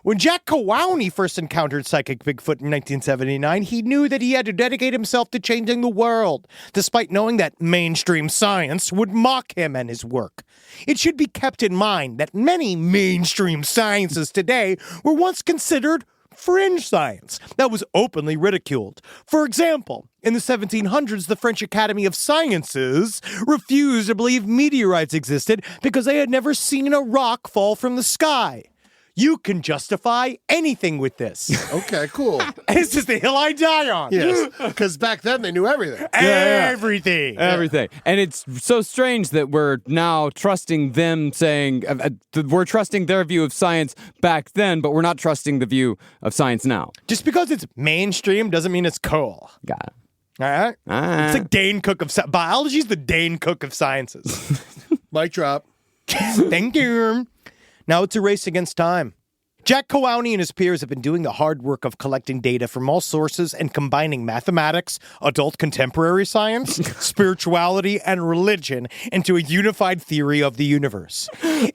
When Jack Cowowney first encountered Psychic Bigfoot in 1979, he knew that he had to dedicate himself to changing the world, despite knowing that mainstream science would mock him and his work. It should be kept in mind that many mainstream sciences today were once considered fringe science that was openly ridiculed. For example, in the 1700s, the French Academy of Sciences refused to believe meteorites existed because they had never seen a rock fall from the sky. You can justify anything with this. Okay, cool. This is the hill I die on. Yes, because back then they knew everything. Everything. Everything. And it's so strange that we're now trusting them saying, we're trusting their view of science back then, but we're not trusting the view of science now. Just because it's mainstream doesn't mean it's cool. Got it. All right? It's like Dane Cook of biology's the Dane Cook of sciences. Mic drop. Thank you. Now it's a race against time. Jack Cowaney and his peers have been doing the hard work of collecting data from all sources and combining mathematics, adult contemporary science, spirituality, and religion into a unified theory of the universe.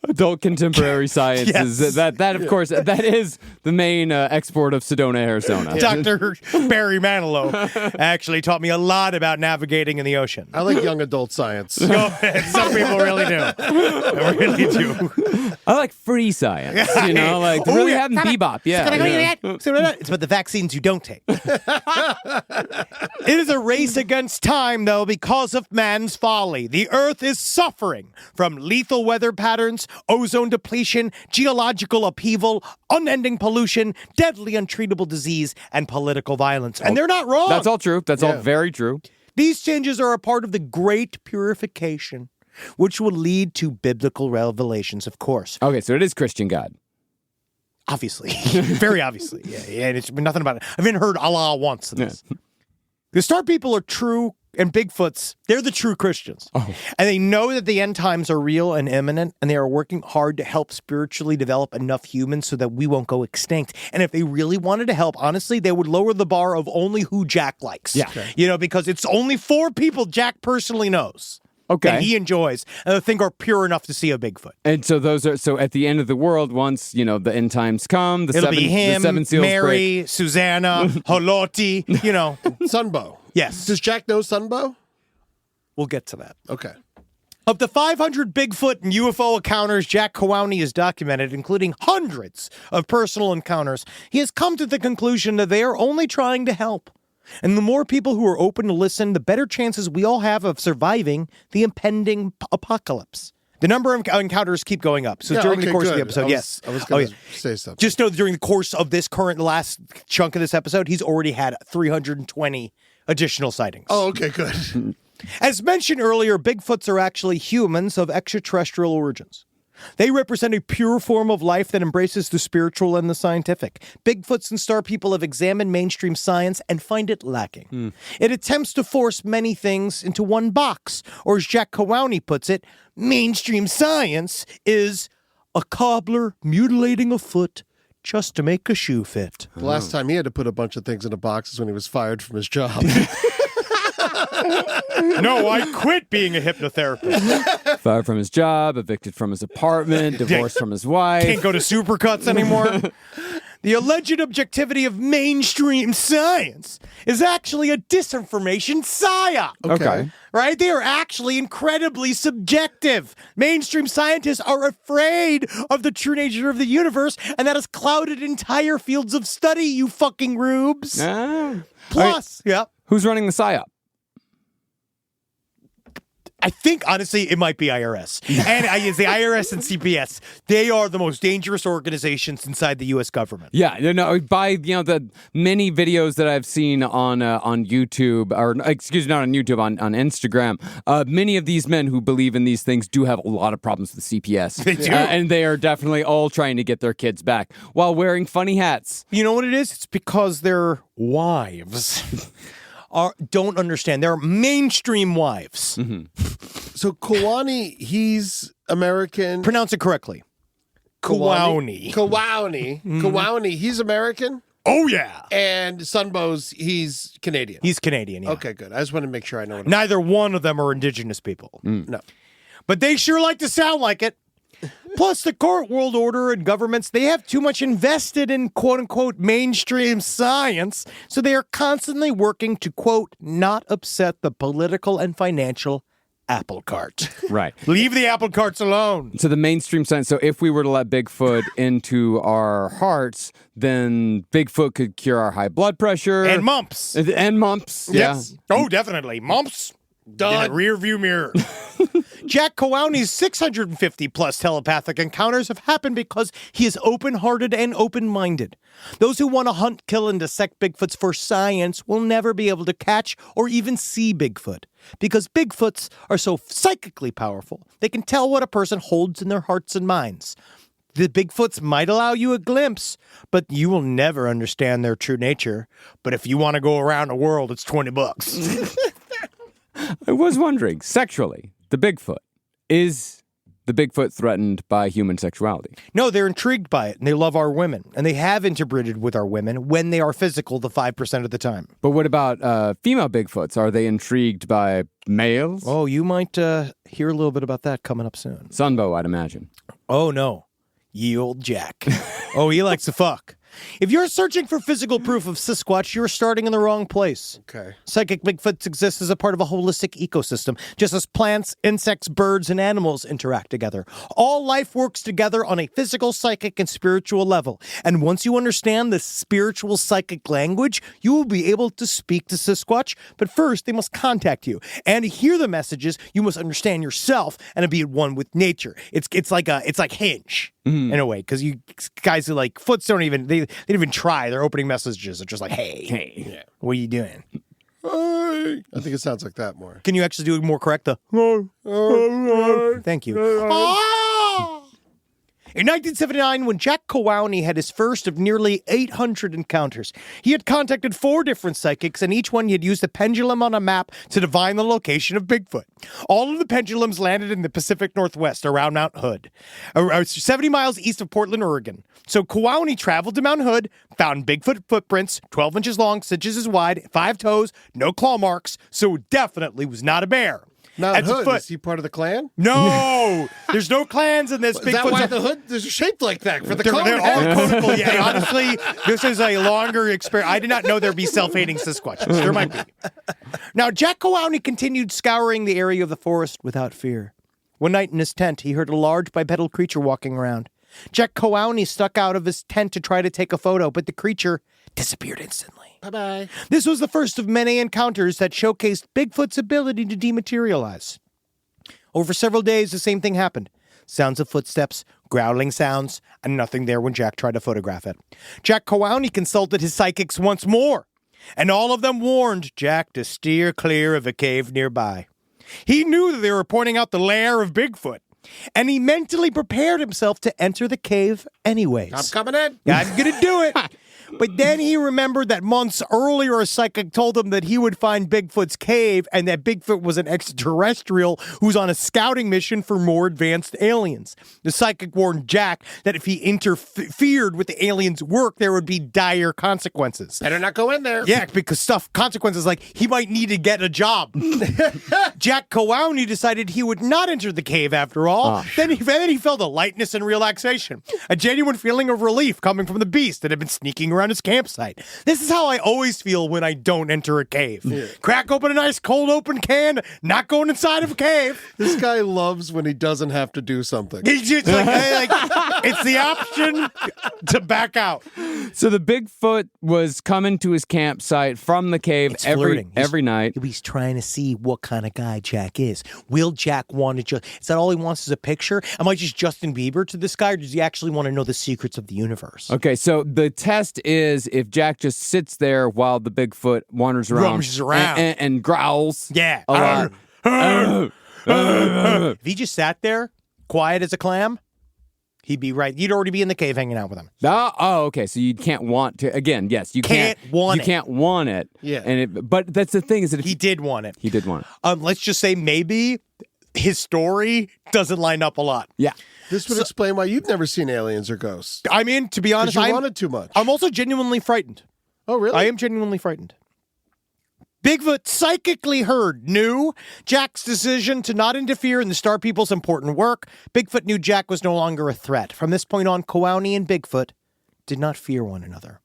Adult contemporary science is that of course, that is the main export of Sedona, Arizona. Dr. Barry Manilow actually taught me a lot about navigating in the ocean. I like young adult science. Some people really do. They really do. I like free science, like really having bebop. It's about the vaccines you don't take. It is a race against time, though, because of man's folly. The Earth is suffering from lethal weather patterns, ozone depletion, geological upheaval, unending pollution, deadly untreatable disease, and political violence. And they're not wrong. That's all true. That's all very true. These changes are a part of the great purification, which will lead to biblical revelations, of course. Okay, so it is Christian God. Obviously. Very obviously. Yeah, and it's nothing about it. I've even heard Allah once in this. The Star People are true, and Bigfoots, they're the true Christians. And they know that the end times are real and imminent, and they are working hard to help spiritually develop enough humans so that we won't go extinct. And if they really wanted to help, honestly, they would lower the bar of only who Jack likes. Yeah. Okay. Because it's only 4 people Jack personally knows. Okay. That he enjoys, and I think are pure enough to see a Bigfoot. And so so at the end of the world, once, the end times come, It'll be him, the 7 seals Mary, break. Susanna, Holoti, Sunbow. Yes. Does Jack know Sunbow? We'll get to that. Okay. Of the 500 Bigfoot and UFO encounters Jack Cowaney has documented, including hundreds of personal encounters, he has come to the conclusion that they are only trying to help. And the more people who are open to listen, the better chances we all have of surviving the impending apocalypse. The number of encounters keep going up. So during the course of the episode, I was going to say something. Just know that during the course of this last chunk of this episode, he's already had 320 additional sightings. Oh, okay, good. As mentioned earlier, Bigfoots are actually humans of extraterrestrial origins. They represent a pure form of life that embraces the spiritual and the scientific. Bigfoots and Star People have examined mainstream science and find it lacking. It attempts to force many things into one box, or as Jack Cowaney puts it, mainstream science is a cobbler mutilating a foot just to make a shoe fit. The last time he had to put a bunch of things in a box is when he was fired from his job. No, I quit being a hypnotherapist. Fired from his job, evicted from his apartment, divorced from his wife. Can't go to Supercuts anymore. The alleged objectivity of mainstream science is actually a disinformation psyop. Okay. Right? They are actually incredibly subjective. Mainstream scientists are afraid of the true nature of the universe, and that has clouded entire fields of study, you fucking rubes. Plus, Who's running the psyop? I think, honestly, it might be IRS. And it's the IRS and CPS. They are the most dangerous organizations inside the U.S. government. Yeah, by the many videos that I've seen on YouTube, or excuse me, not on YouTube, on Instagram, many of these men who believe in these things do have a lot of problems with CPS. They do. And they are definitely all trying to get their kids back while wearing funny hats. You know what it is? It's because their wives don't understand. They're mainstream wives. So Cowaney, he's American. Pronounce it correctly. Cowaney. Cowaney, he's American? Oh, yeah. And Sunbow's, he's Canadian. He's Canadian, yeah. Okay, good. I just want to make sure I know what Neither one of them are indigenous people. No. But they sure like to sound like it. Plus, the current world order and governments, they have too much invested in quote-unquote mainstream science, so they are constantly working to, quote, not upset the political and financial apple cart. Right. Leave the apple carts alone. So the mainstream science, so if we were to let Bigfoot into our hearts, then Bigfoot could cure our high blood pressure. And mumps. And mumps. Yes. Yeah. Oh, definitely. Mumps. Done. In a rear view mirror. Jack Cowaney's 650 plus telepathic encounters have happened because he is open-hearted and open-minded. Those who want to hunt, kill, and dissect Bigfoots for science will never be able to catch or even see Bigfoot, because Bigfoots are so psychically powerful, they can tell what a person holds in their hearts and minds. The Bigfoots might allow you a glimpse, but you will never understand their true nature. But if you want to go around the world, it's $20. I was wondering, sexually, the Bigfoot, is the Bigfoot threatened by human sexuality? No, they're intrigued by it, and they love our women. And they have interbreeded with our women when they are physical the 5% of the time. But what about female Bigfoots? Are they intrigued by males? Oh, you might hear a little bit about that coming up soon. Sunbow, I'd imagine. Oh, no. Ye old Jack. Oh, he likes to fuck. If you're searching for physical proof of Sasquatch, you're starting in the wrong place. Okay. Psychic Bigfoots exist as a part of a holistic ecosystem, just as plants, insects, birds, and animals interact together. All life works together on a physical, psychic, and spiritual level. And once you understand the spiritual psychic language, you will be able to speak to Sasquatch. But first, they must contact you. And to hear the messages, you must understand yourself and to be at one with nature. It's like Hinge. In a way, because you guys who like Foots they don't even try. Their opening messages are just like, hey, yeah. What are you doing? I think it sounds like that more. Can you actually do it more correct? Thank you. In 1979, when Jack Cowowney had his first of nearly 800 encounters, he had contacted 4 different psychics, and each one he had used a pendulum on a map to divine the location of Bigfoot. All of the pendulums landed in the Pacific Northwest around Mount Hood, 70 miles east of Portland, Oregon. So Cowowney traveled to Mount Hood, found Bigfoot footprints, 12 inches long, 6 inches wide, 5 toes, no claw marks, so it definitely was not a bear. Mount Hood, is he part of the clan? No! There's no clans in this. Is that why the hood is shaped like that? For the cone? They're all conical. Yeah, honestly, this is a longer experience. I did not know there'd be self-hating Sasquatches. There might be. Now, Jack Cowowney continued scouring the area of the forest without fear. One night in his tent, he heard a large bipedal creature walking around. Jack Cowowney stuck out of his tent to try to take a photo, but the creature disappeared instantly. Bye-bye. This was the first of many encounters that showcased Bigfoot's ability to dematerialize. Over several days, the same thing happened. Sounds of footsteps, growling sounds, and nothing there when Jack tried to photograph it. Jack Cowowney consulted his psychics once more, and all of them warned Jack to steer clear of a cave nearby. He knew that they were pointing out the lair of Bigfoot, and he mentally prepared himself to enter the cave anyways. I'm coming in. I'm going to do it. But then he remembered that months earlier, a psychic told him that he would find Bigfoot's cave and that Bigfoot was an extraterrestrial who's on a scouting mission for more advanced aliens. The psychic warned Jack that if he interfered with the aliens' work, there would be dire consequences. Better not go in there. Yeah, because consequences like he might need to get a job. Jack Cowowney decided he would not enter the cave after all. Then he felt a lightness and relaxation, a genuine feeling of relief coming from the beast that had been sneaking around his campsite. This is how I always feel when I don't enter a cave. Yeah. Crack open a nice cold open can, not going inside of a cave. This guy loves when he doesn't have to do something. He's just like it's the option to back out. So the Bigfoot was coming to his campsite from the cave every night. He's trying to see what kind of guy Jack is. Will Jack want to is that all he wants is a picture? Am I just Justin Bieber to this guy, or does he actually want to know the secrets of the universe? Okay, so the test is if Jack just sits there while the Bigfoot wanders around, rummages around, and growls. Yeah. A lot. If he just sat there, quiet as a clam, he'd be right. You'd already be in the cave hanging out with him. Oh, okay. So you can't want to. Again, yes, you can't want it. Yeah. But that's the thing is that he did want it. He did want it. Let's just say maybe his story doesn't line up a lot. Yeah. This would explain why you've never seen aliens or ghosts. I mean, to be honest, I wanted too much. I'm also genuinely frightened. Oh, really? I am genuinely frightened. Bigfoot psychically knew Jack's decision to not interfere in the Star People's important work. Bigfoot knew Jack was no longer a threat. From this point on, Cowowney and Bigfoot did not fear one another.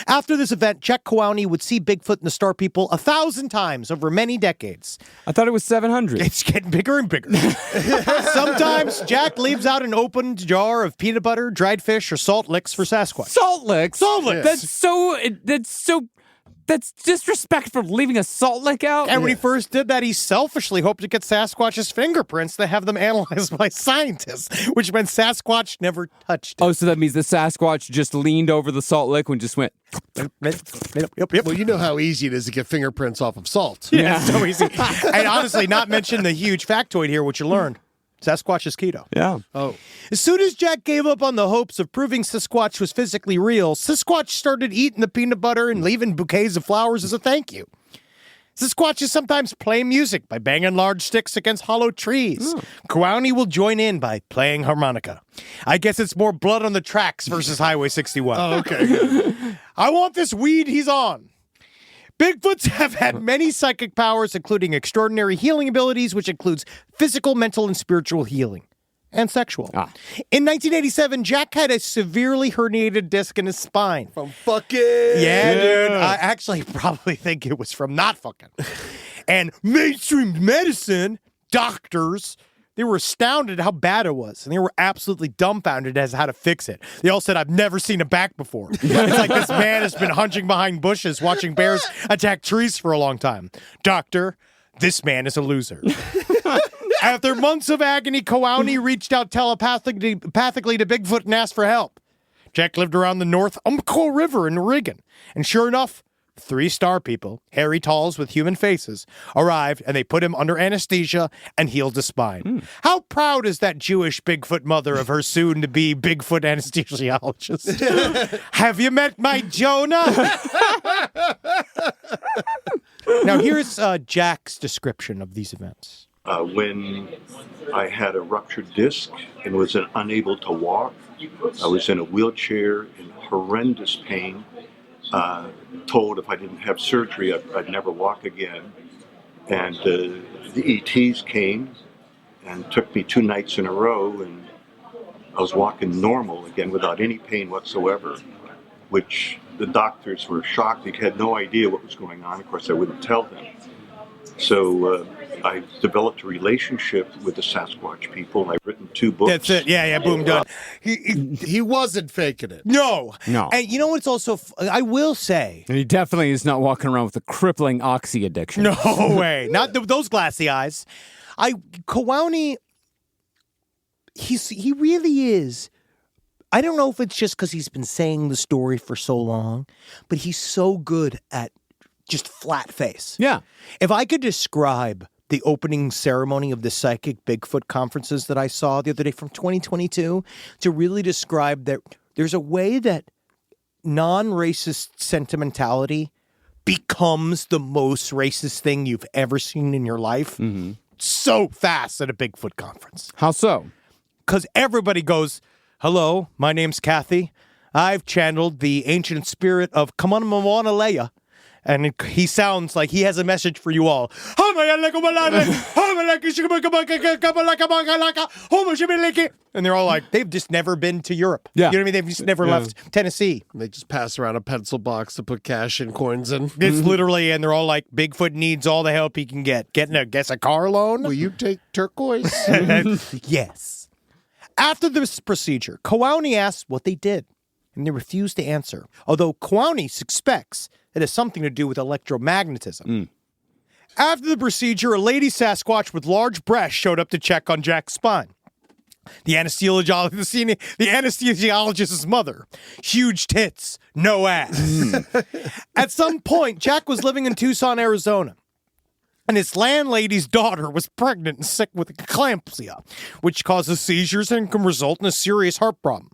After this event, Jack Cowowney would see Bigfoot and the Star People 1,000 times over many decades. I thought it was 700. It's getting bigger and bigger. Sometimes Jack leaves out an opened jar of peanut butter, dried fish, or salt licks for Sasquatch. Salt licks? Salt licks. That's disrespectful, leaving a salt lick out. And when he first did that, he selfishly hoped to get Sasquatch's fingerprints to have them analyzed by scientists, which meant Sasquatch never touched it. Oh, so that means the Sasquatch just leaned over the salt lick and just went... Yep. Well, you know how easy it is to get fingerprints off of salt. Yeah, it's so easy. And honestly, not mention the huge factoid here, which you learned. Sasquatch is keto. Yeah. Oh. As soon as Jack gave up on the hopes of proving Sasquatch was physically real, Sasquatch started eating the peanut butter and leaving bouquets of flowers as a thank you. Sasquatches sometimes play music by banging large sticks against hollow trees. Koani will join in by playing harmonica. I guess it's more blood on the tracks versus Highway 61. Oh, okay. I want this weed he's on. Bigfoots have had many psychic powers, including extraordinary healing abilities, which includes physical, mental, and spiritual healing. And sexual. In 1987, Jack had a severely herniated disc in his spine. From fucking. Yeah, dude. I actually probably think it was from not fucking. And mainstream medicine, doctors, they were astounded at how bad it was. And they were absolutely dumbfounded as to how to fix it. They all said, I've never seen a back before. It's like this man has been hunching behind bushes, watching bears attack trees for a long time. Doctor, this man is a loser. After months of agony, Koani reached out telepathically to Bigfoot and asked for help. Jack lived around the North Umpqua River in Oregon. And sure enough, 3 star people, hairy talls with human faces, arrived and they put him under anesthesia and healed his spine. How proud is that Jewish Bigfoot mother of her soon-to-be Bigfoot anesthesiologist? Have you met my Jonah? Now here's Jack's description of these events. When I had a ruptured disc and was unable to walk, I was in a wheelchair in horrendous pain, told if I didn't have surgery, I'd never walk again. And the ETs came and took me 2 nights in a row, and I was walking normal again without any pain whatsoever, which the doctors were shocked. They had no idea what was going on. Of course, I wouldn't tell them. So I developed a relationship with the Sasquatch people. I've written 2 books. That's it. Yeah, boom, done. He wasn't faking it. No. And you know what's also, I will say. And he definitely is not walking around with a crippling oxy addiction. No way. Not those glassy eyes. Koani, he really is. I don't know if it's just because he's been saying the story for so long, but he's so good at just flat face. Yeah. If I could describe the opening ceremony of the Psychic Bigfoot conferences that I saw the other day from 2022 to really describe that there's a way that non-racist sentimentality becomes the most racist thing you've ever seen in your life so fast at a Bigfoot conference. How so? Because everybody goes, hello, my name's Kathy. I've channeled the ancient spirit of Kamanamawanalea. And he sounds like he has a message for you all. And they're all like, they've just never been to Europe. Yeah. You know what I mean? They've just never left Tennessee. They just pass around a pencil box to put cash and coins in. It's literally, and they're all like, Bigfoot needs all the help he can get. Getting a car loan? Will you take turquoise? Yes. After this procedure, Koani asks what they did, and they refuse to answer. Although Koani suspects it has something to do with electromagnetism. After the procedure, a lady Sasquatch with large breasts showed up to check on Jack's spine. The anesthesiologist's mother. Huge tits, no ass. At some point, Jack was living in Tucson, Arizona. And his landlady's daughter was pregnant and sick with eclampsia, which causes seizures and can result in a serious heart problem.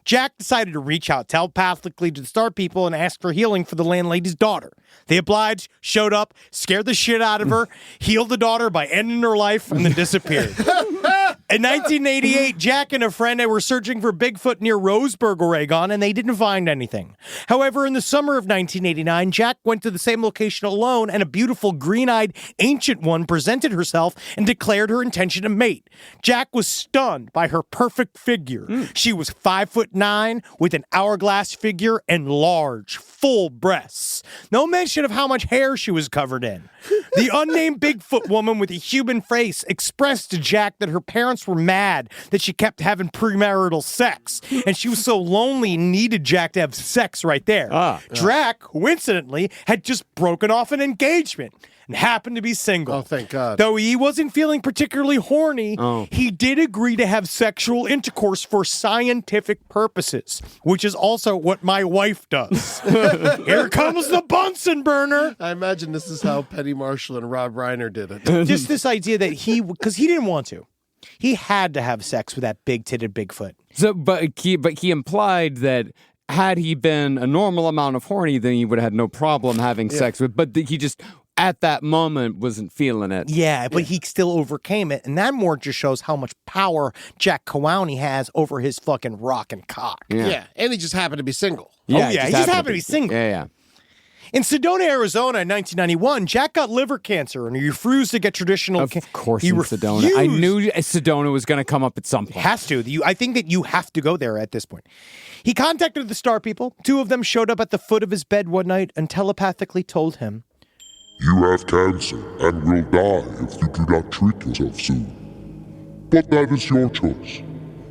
Jack decided to reach out telepathically to the star people and ask for healing for the landlady's daughter. They obliged, showed up, scared the shit out of her, healed the daughter by ending her life, and then disappeared. In 1988, Jack and a friend were searching for Bigfoot near Roseburg, Oregon, and they didn't find anything. However, in the summer of 1989, Jack went to the same location alone, and a beautiful green-eyed ancient one presented herself and declared her intention to mate. Jack was stunned by her perfect figure. She was 5'9", with an hourglass figure and large, full breasts. No mention of how much hair she was covered in. The unnamed Bigfoot woman with a human face expressed to Jack that her parents were mad that she kept having premarital sex, and she was so lonely and needed Jack to have sex right there. Jack, coincidentally, had just broken off an engagement and happened to be single. Oh, thank God. Though he wasn't feeling particularly horny, he did agree to have sexual intercourse for scientific purposes, which is also what my wife does. Here comes the Bunsen burner. I imagine this is how Penny Marshall and Rob Reiner did it. Just this idea that because he didn't want to. He had to have sex with that big-titted Bigfoot. So, but he implied that had he been a normal amount of horny, then he would have had no problem having sex with. But he just at that moment wasn't feeling it. Yeah, but he still overcame it, and that more just shows how much power Jack Cowaney has over his fucking rockin' cock. Yeah, and he just happened to be single. Yeah, he just happened to be single. Yeah. In Sedona, Arizona in 1991, Jack got liver cancer and he refused to get traditional... Of course, in Sedona. I knew Sedona was going to come up at some point. Has to. I think that you have to go there at this point. He contacted the Star People. 2 of them showed up at the foot of his bed one night and telepathically told him, You have cancer and will die if you do not treat yourself soon. But that is your choice.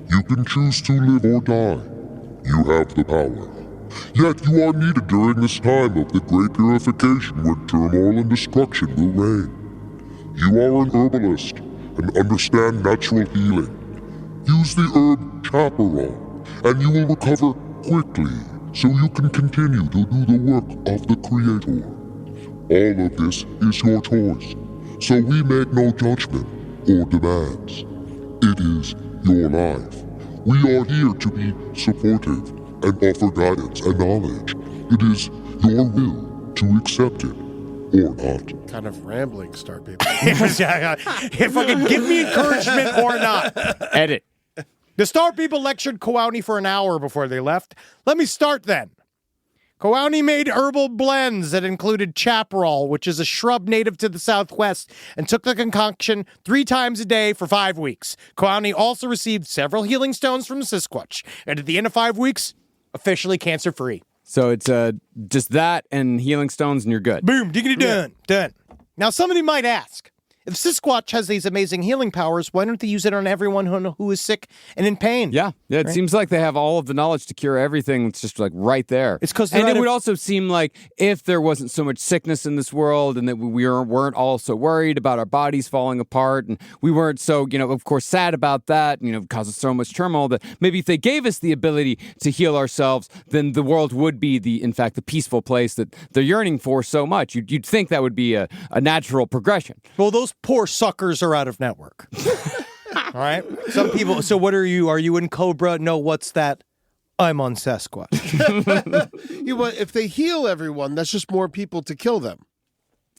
You can choose to live or die. You have the power. Yet you are needed during this time of the great purification when turmoil and destruction will reign. You are an herbalist and understand natural healing. Use the herb chaparral and you will recover quickly so you can continue to do the work of the Creator. All of this is your choice, so we make no judgment or demands. It is your life. We are here to be supportive and offer guidance and knowledge. It is your will to accept it or not. Kind of rambling, Star People. if I could give me encouragement or not. Edit. The Star People lectured Cowaney for an hour before they left. Let me start then. Cowaney made herbal blends that included chaparral, which is a shrub native to the Southwest, and took the concoction 3 times a day for 5 weeks. Cowaney also received several healing stones from Sasquatch, and at the end of 5 weeks, officially cancer-free. So it's just that and healing stones, and you're good. Boom, diggity done, done. Now, somebody might ask, if Sasquatch has these amazing healing powers, why don't they use it on everyone who is sick and in pain? Yeah, it seems like they have all of the knowledge to cure everything. It's just like right there. It's because, and it would also seem like if there wasn't so much sickness in this world, and that we weren't all so worried about our bodies falling apart, and we weren't so, of course, sad about that, causes so much turmoil, that maybe if they gave us the ability to heal ourselves, then the world would be in fact, the peaceful place that they're yearning for so much. You'd think that would be a natural progression. Well, those poor suckers are out of network. All right? Some people, so what are you? Are you in Cobra? No, what's that? I'm on Sasquatch. If they heal everyone, that's just more people to kill them.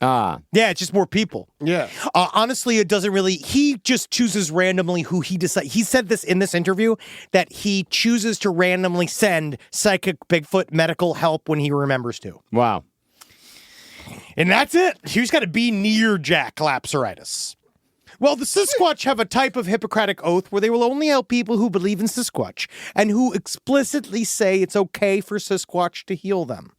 Yeah, it's just more people. Yeah. Honestly, it doesn't really, he just chooses randomly who he decides. He said this in this interview, that he chooses to randomly send Psychic Bigfoot medical help when he remembers to. Wow. And that's it. He's got to be near Jack Lapseritis. Well, the Sasquatch have a type of Hippocratic oath where they will only help people who believe in Sasquatch and who explicitly say it's okay for Sasquatch to heal them.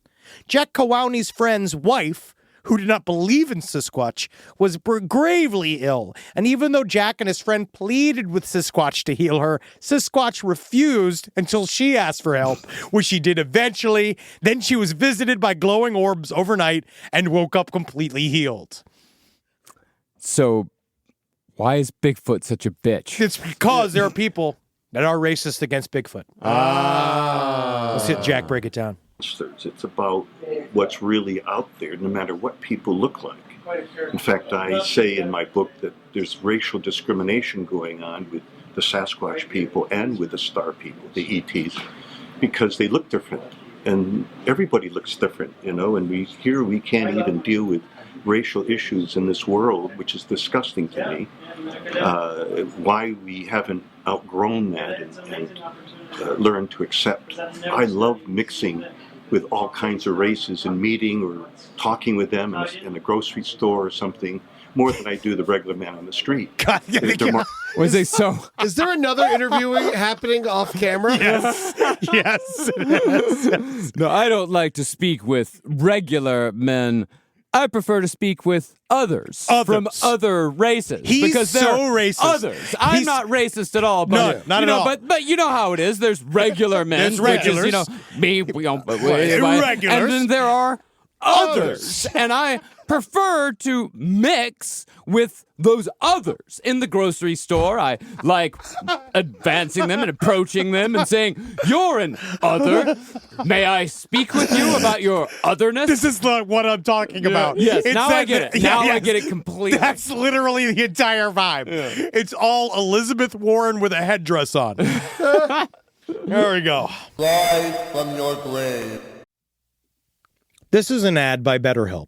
Jack Cowaney's friend's wife, who did not believe in Sasquatch, was gravely ill. And even though Jack and his friend pleaded with Sasquatch to heal her, Sasquatch refused until she asked for help, which she did eventually. Then she was visited by glowing orbs overnight and woke up completely healed. So why is Bigfoot such a bitch? It's because there are people that are racist against Bigfoot. Let's hit Jack break it down. It's about what's really out there, no matter what people look like. In fact, I say in my book that there's racial discrimination going on with the Sasquatch people and with the Star people, the ETs, because they look different. And everybody looks different, and we can't even deal with racial issues in this world, which is disgusting to me. Why we haven't outgrown that and learned to accept. I love mixing with all kinds of races and meeting or talking with them in a grocery store or something, more than I do the regular man on the street. God, Was they so? Is there another interviewing happening off camera? Yes. No, I don't like to speak with regular men. I prefer to speak with others. From other races. He's so racist. Others. I'm not racist at all. But, not at all. But you know how it is. There's regular men. There's regulars. Which is, me. Irregulars. And then there are others. And I prefer to mix with those others in the grocery store. I like advancing them and approaching them and saying, "You're an other. May I speak with you about your otherness?" This is not what I'm talking about. Yes, It's now I get it. Now I yes. get it completely. That's literally the entire vibe. Yeah. It's all Elizabeth Warren with a headdress on. There we go. Rise from your grave. This is an ad by BetterHelp.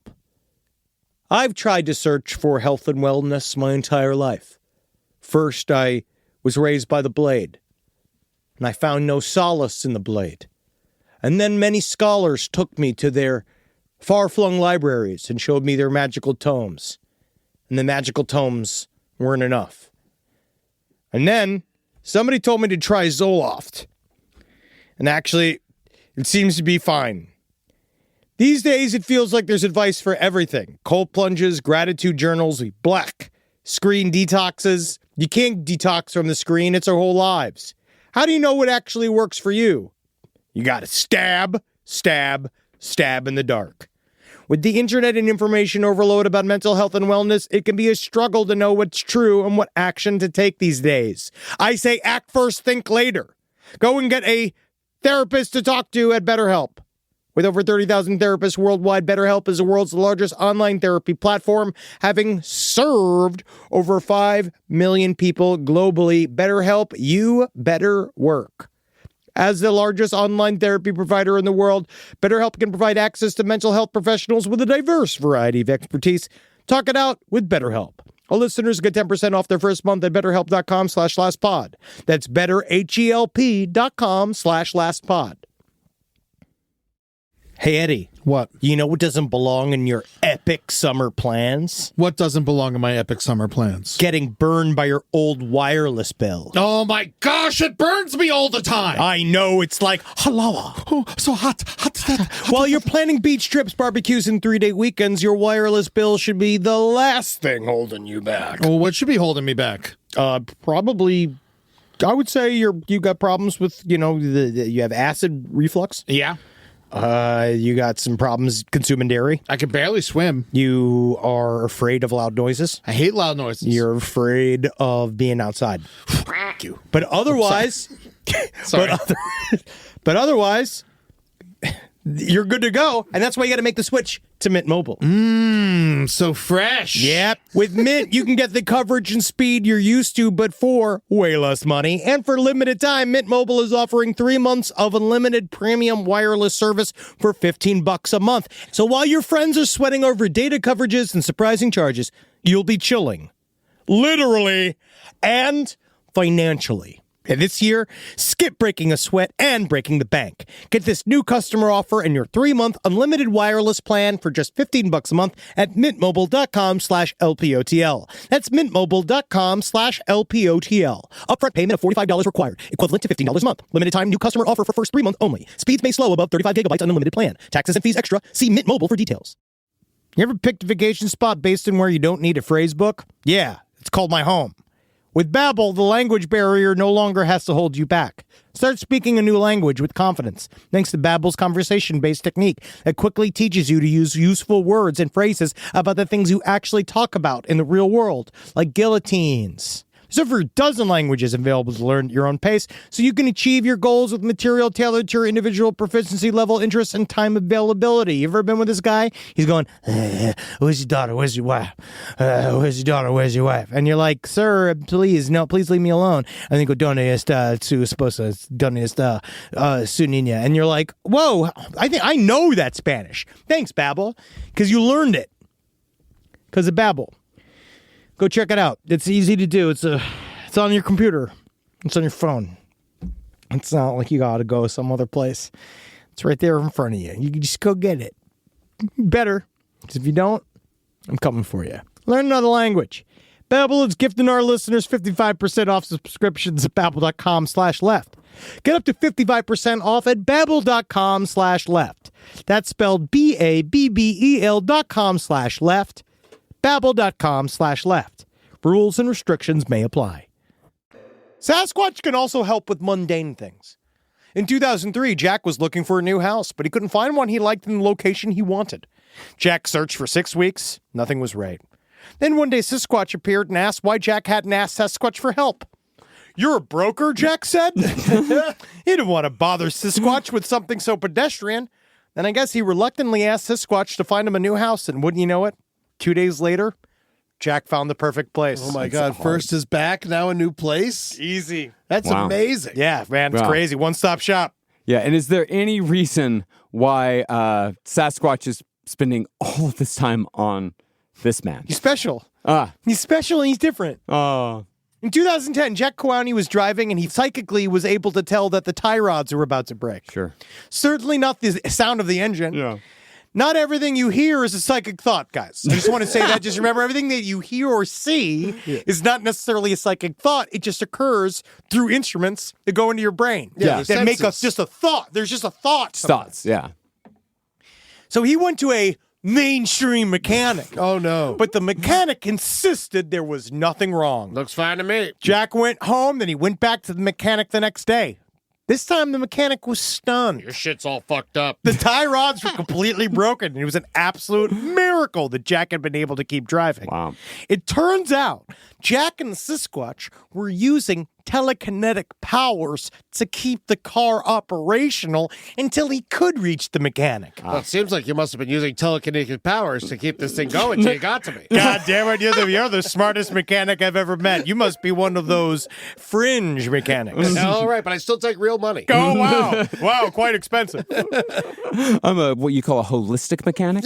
I've tried to search for health and wellness my entire life. First, I was raised by the blade, and I found no solace in the blade. And then many scholars took me to their far-flung libraries and showed me their magical tomes. And the magical tomes weren't enough. And then somebody told me to try Zoloft. And actually, it seems to be fine. These days, it feels like there's advice for everything. Cold plunges, gratitude journals, black, screen detoxes. You can't detox from the screen. It's our whole lives. How do you know what actually works for you? You got to stab, stab, stab in the dark. With the internet and information overload about mental health and wellness, it can be a struggle to know what's true and what action to take these days. I say act first, think later. Go and get a therapist to talk to at BetterHelp. With over 30,000 therapists worldwide, BetterHelp is the world's largest online therapy platform, having served over 5 million people globally. BetterHelp, you better work. As the largest online therapy provider in the world, BetterHelp can provide access to mental health professionals with a diverse variety of expertise. Talk it out with BetterHelp. All listeners get 10% off their first month at betterhelp.com/lastpod. That's betterhelp.com/lastpod. Hey, Eddie. What? You know what doesn't belong in your epic summer plans? What doesn't belong in my epic summer plans? Getting burned by your old wireless bill. Oh my gosh, it burns me all the time. I know, it's like, hello. Oh, so hot. While you're planning beach trips, barbecues, and 3-day weekends, your wireless bill should be the last thing holding you back. Well, what should be holding me back? Probably, I would say you got problems with, you have acid reflux. Yeah. You got some problems consuming dairy. I can barely swim. You are afraid of loud noises. I hate loud noises. You're afraid of being outside. You. But otherwise, Sorry. but otherwise, you're good to go. And that's why you got to make the switch to Mint Mobile. So fresh. Yep. With Mint, you can get the coverage and speed you're used to, but for way less money. And for limited time, Mint Mobile is offering 3 months of unlimited premium wireless service for $15 a month. So while your friends are sweating over data coverages and surprising charges, you'll be chilling. Literally and financially. And this year, skip breaking a sweat and breaking the bank. Get this new customer offer and your 3-month unlimited wireless plan for just $15 a month at mintmobile.com/LPOTL. That's mintmobile.com/LPOTL. Upfront payment of $45 required, equivalent to $15 a month. Limited time new customer offer for first 3 month only. Speeds may slow above 35 gigabytes on unlimited plan. Taxes and fees extra. See Mint Mobile for details. You ever picked a vacation spot based on where you don't need a phrase book? Yeah, it's called my home. With Babel, the language barrier no longer has to hold you back. Start speaking a new language with confidence, thanks to Babel's conversation-based technique that quickly teaches you to use useful words and phrases about the things you actually talk about in the real world, like guillotines. There's over a dozen languages available to learn at your own pace, so you can achieve your goals with material tailored to your individual proficiency level, interests, and time availability. You ever been with this guy? He's going, where's your daughter? Where's your wife? Where's your daughter? Where's your wife? And you're like, sir, please leave me alone. I think donde está su esposa? Donde está su niña? And you're like, whoa, I know that Spanish. Thanks, Babel, because you learned it. Because of Babel. Go check it out. It's easy to do. It's on your computer. It's on your phone. It's not like you gotta go some other place. It's right there in front of you. You can just go get it. Better. Because if you don't, I'm coming for you. Learn another language. Babel is gifting our listeners 55% off subscriptions at babbel.com/left. Get up to 55% off at babbel.com/left. That's spelled BABBEL.com/left. Babbel.com/left. Rules and restrictions may apply. Sasquatch can also help with mundane things. In 2003, Jack was looking for a new house, but he couldn't find one he liked in the location he wanted. Jack searched for 6 weeks. Nothing was right. Then one day, Sasquatch appeared and asked why Jack hadn't asked Sasquatch for help. "You're a broker?" Jack said. He didn't want to bother Sasquatch with something so pedestrian. Then I guess he reluctantly asked Sasquatch to find him a new house, and wouldn't you know it? 2 days later, Jack found the perfect place. Oh my God. First is back, now a new place? Easy. That's amazing. Yeah, man, it's crazy. One-stop shop. Yeah, and is there any reason why Sasquatch is spending all of this time on This man. He's special. Ah. He's special and he's different. Oh. In 2010, Jack Cowaney was driving and he psychically was able to tell that the tie rods were about to break. Sure. Certainly not the sound of the engine. Yeah. Not everything you hear is a psychic thought, guys. I just want to say that. Just remember, everything that you hear or see is not necessarily a psychic thought. It just occurs through instruments that go into your brain. Yeah. That make us just a thought. There's just a thought. Thoughts, yeah. So he went to a mainstream mechanic. Oh, no. But the mechanic insisted there was nothing wrong. Looks fine to me. Jack went home, then he went back to the mechanic the next day. This time, the mechanic was stunned. Your shit's all fucked up. The tie rods were completely broken, and it was an absolute miracle that Jack had been able to keep driving. Wow. It turns out Jack and the Sasquatch were using telekinetic powers to keep the car operational until he could reach the mechanic. Well, it seems like you must have been using telekinetic powers to keep this thing going till you got to me. God damn it, you're the smartest mechanic I've ever met. You must be one of those fringe mechanics. All right, but I still take real money. Oh, wow. Wow, quite expensive. I'm what you call a holistic mechanic.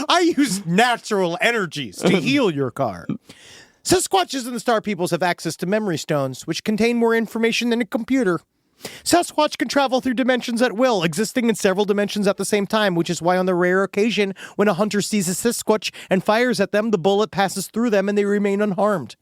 I use natural energies to heal your car. Sasquatches and the Star Peoples have access to memory stones, which contain more information than a computer. Sasquatch can travel through dimensions at will, existing in several dimensions at the same time, which is why on the rare occasion when a hunter sees a Sasquatch and fires at them, the bullet passes through them and they remain unharmed.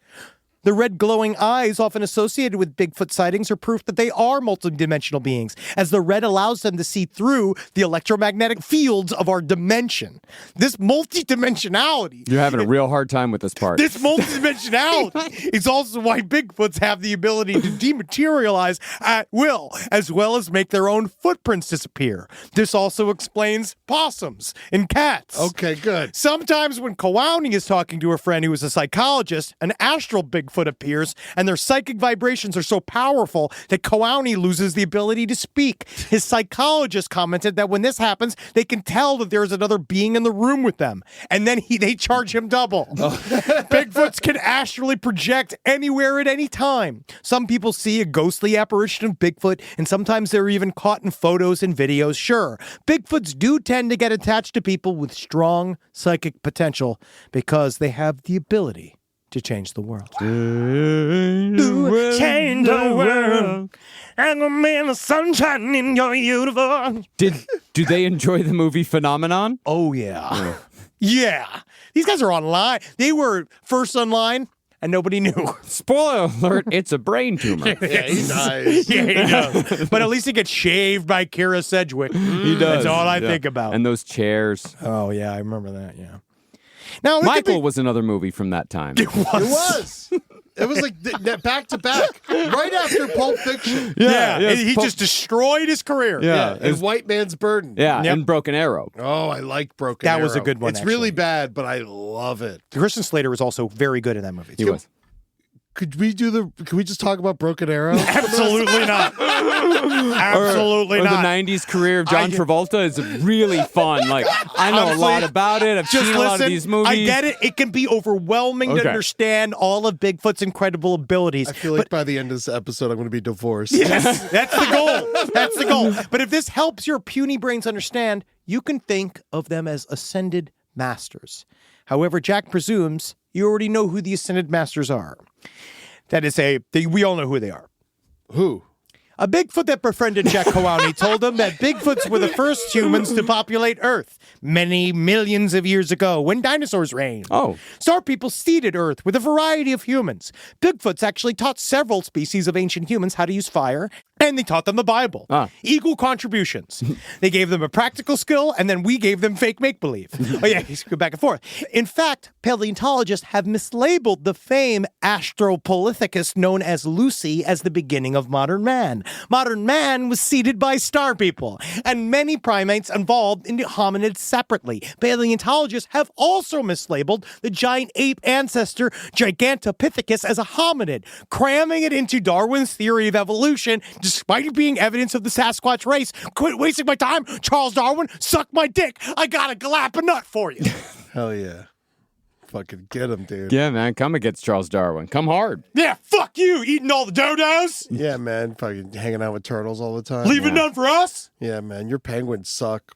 The red glowing eyes often associated with Bigfoot sightings are proof that they are multidimensional beings, as the red allows them to see through the electromagnetic fields of our dimension. This multidimensionality... You're having a real hard time with this part. This multidimensionality is also why Bigfoots have the ability to dematerialize at will, as well as make their own footprints disappear. This also explains possums and cats. Okay, good. Sometimes when Cowaney is talking to a friend who is a psychologist, an astral Bigfoot appears, and their psychic vibrations are so powerful that Cowaney loses the ability to speak. His psychologist commented that when this happens, they can tell that there is another being in the room with them, and then they charge him double. Bigfoots can astrally project anywhere at any time. Some people see a ghostly apparition of Bigfoot, and sometimes they're even caught in photos and videos. Sure, Bigfoots do tend to get attached to people with strong psychic potential because they have the ability to change the world. Change the world. I'm gonna be the sunshine in your universe. Do they enjoy the movie Phenomenon? Oh, yeah. Yeah. These guys are online. They were first online, and nobody knew. Spoiler alert, it's a brain tumor. Yeah, he dies. Yeah, he does. But at least he gets shaved by Kira Sedgwick. He does. That's all I think about. And those chairs. Oh, yeah, I remember that, yeah. Now, Michael was another movie from that time. It was. It was like back to back, right after Pulp Fiction. Yeah. He just destroyed his career. Yeah. And White Man's Burden. Yeah, and Broken Arrow. Oh, I like Broken Arrow. That was a good one, It's really bad, but I love it. Christian Slater was also very good in that movie. He was. Could we just talk about Broken Arrow? Absolutely not. Absolutely or not. The 90s career of John Travolta is really fun. Like, I know Honestly, a lot about it. I've seen a lot of these movies. I get it. It can be overwhelming to understand all of Bigfoot's incredible abilities. I feel like by the end of this episode, I'm going to be divorced. Yes, that's the goal. That's the goal. But if this helps your puny brains understand, you can think of them as ascended masters. However, Jack presumes you already know who the ascended masters are. That is we all know who they are. Who? A Bigfoot that befriended Jack Cowaney told him that Bigfoots were the first humans to populate Earth many millions of years ago when dinosaurs reigned. Oh. Star people seeded Earth with a variety of humans. Bigfoots actually taught several species of ancient humans how to use fire, and they taught them the Bible. Equal contributions. They gave them a practical skill, and then we gave them fake make-believe. Oh yeah, he's go back and forth. In fact, paleontologists have mislabeled the famed Australopithecus known as Lucy as the beginning of modern man. Modern man was seeded by star people, and many primates evolved into hominids separately. Paleontologists have also mislabeled the giant ape ancestor Gigantopithecus as a hominid, cramming it into Darwin's theory of evolution, despite it being evidence of the Sasquatch race. Quit wasting my time, Charles Darwin. Suck my dick. I got a glap a nut for you. Hell yeah. Fucking get him, dude. Yeah, man. Come against Charles Darwin. Come hard. Yeah, fuck you. Eating all the dodos. Yeah, man. Fucking hanging out with turtles all the time. Leaving none for us. Yeah, man. Your penguins suck.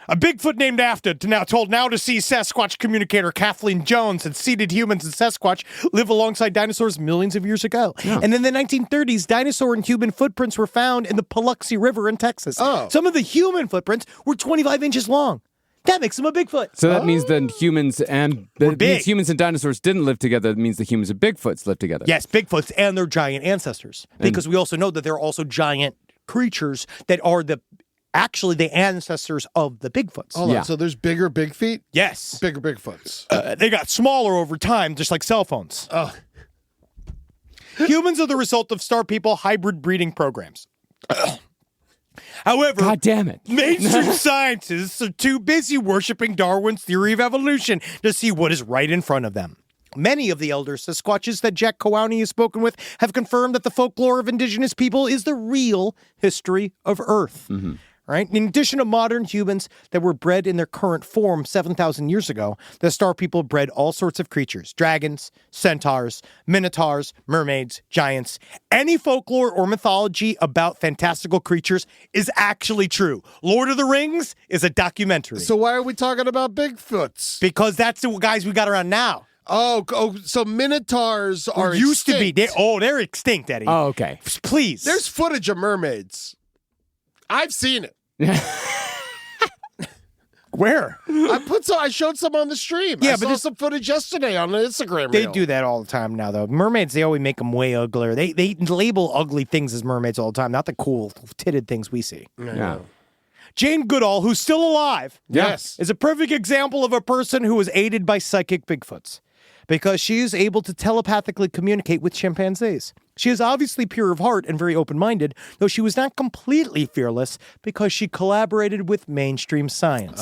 A Bigfoot named after told now deceased Sasquatch communicator Kathleen Jones had seeded humans and Sasquatch live alongside dinosaurs millions of years ago. Yeah. And in the 1930s, dinosaur and human footprints were found in the Paluxy River in Texas. Oh. Some of the human footprints were 25 inches long. That makes them a Bigfoot. So that means that humans and dinosaurs didn't live together. It means the humans and Bigfoots lived together. Yes, Bigfoots and their giant ancestors. Because we also know that there are also giant creatures that are actually the ancestors of the Bigfoots. Hold on, so there's bigger Big Feet? Yes. Bigger Bigfoots. They got smaller over time, just like cell phones. Oh. Humans are the result of star people hybrid breeding programs. However, God damn it. Mainstream scientists are too busy worshiping Darwin's theory of evolution to see what is right in front of them. Many of the elder Sasquatches that Jack Cowaney has spoken with have confirmed that the folklore of indigenous people is the real history of Earth. Mm-hmm. Right? In addition to modern humans that were bred in their current form 7,000 years ago, the star people bred all sorts of creatures. Dragons, centaurs, minotaurs, mermaids, giants. Any folklore or mythology about fantastical creatures is actually true. Lord of the Rings is a documentary. So why are we talking about Bigfoots? Because that's the guys we got around now. Oh, so minotaurs are used extinct. To be. They're extinct, Eddie. Oh, okay. Please. There's footage of mermaids. I've seen it. Where? I showed some on the stream. Yeah, I saw some footage yesterday on the Instagram They reel. do that all the time now, though. Mermaids, they always make them way uglier. They label ugly things as mermaids all the time, not the cool, titted things we see. Yeah. Jane Goodall, who's still alive, yes, is a perfect example of a person who was aided by psychic Bigfoots because she is able to telepathically communicate with chimpanzees. She is obviously pure of heart and very open-minded, though she was not completely fearless because she collaborated with mainstream science.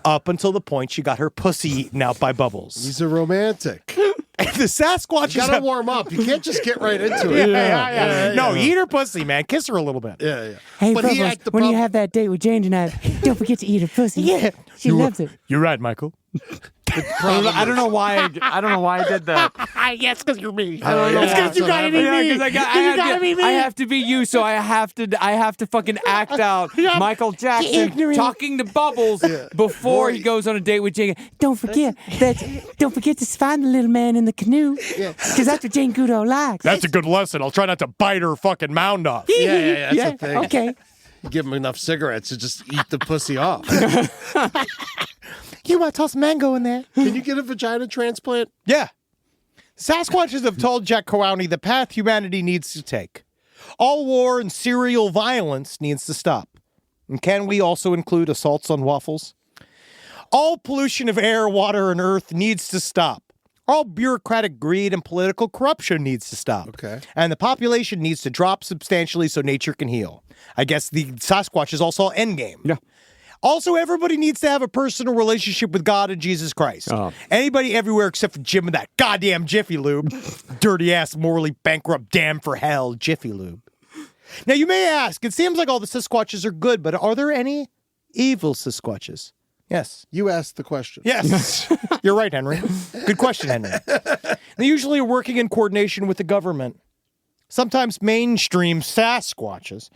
Up until the point she got her pussy eaten out by Bubbles. He's a romantic. And the Sasquatch you gotta warm up. You can't just get right into it. No, eat her pussy, man. Kiss her a little bit. Yeah. Hey, but Bubbles, when you have that date with Jane tonight, don't forget to eat her pussy. Yeah. She loves it. You're right, Michael. I don't know why I did that. Yes, because you're me. I don't know. It's because you gotta be me. I have to be you, so I have to fucking act out Michael Jackson talking to Bubbles before he goes on a date with Jane. Don't forget to find the little man in the canoe, because that's what Jane Goodall likes. That's a good lesson. I'll try not to bite her fucking mound off. Yeah, that's a thing. Okay. You give him enough cigarettes to just eat the pussy off. You want to toss mango in there? Can you get a vagina transplant? Yeah. Sasquatches have told Jack Cowaney the path humanity needs to take. All war and serial violence needs to stop. And can we also include assaults on waffles? All pollution of air, water, and earth needs to stop. All bureaucratic greed and political corruption needs to stop. Okay. And the population needs to drop substantially so nature can heal. I guess the Sasquatch is also endgame. Yeah. Also, everybody needs to have a personal relationship with God and Jesus Christ. Anybody everywhere except for Jim with that goddamn Jiffy Lube. Dirty-ass, morally bankrupt, damn for hell Jiffy Lube. Now, you may ask, it seems like all the Sasquatches are good, but are there any evil Sasquatches? Yes. You asked the question. Yes. You're right, Henry. Good question, Henry. They usually are working in coordination with the government. Sometimes mainstream Sasquatches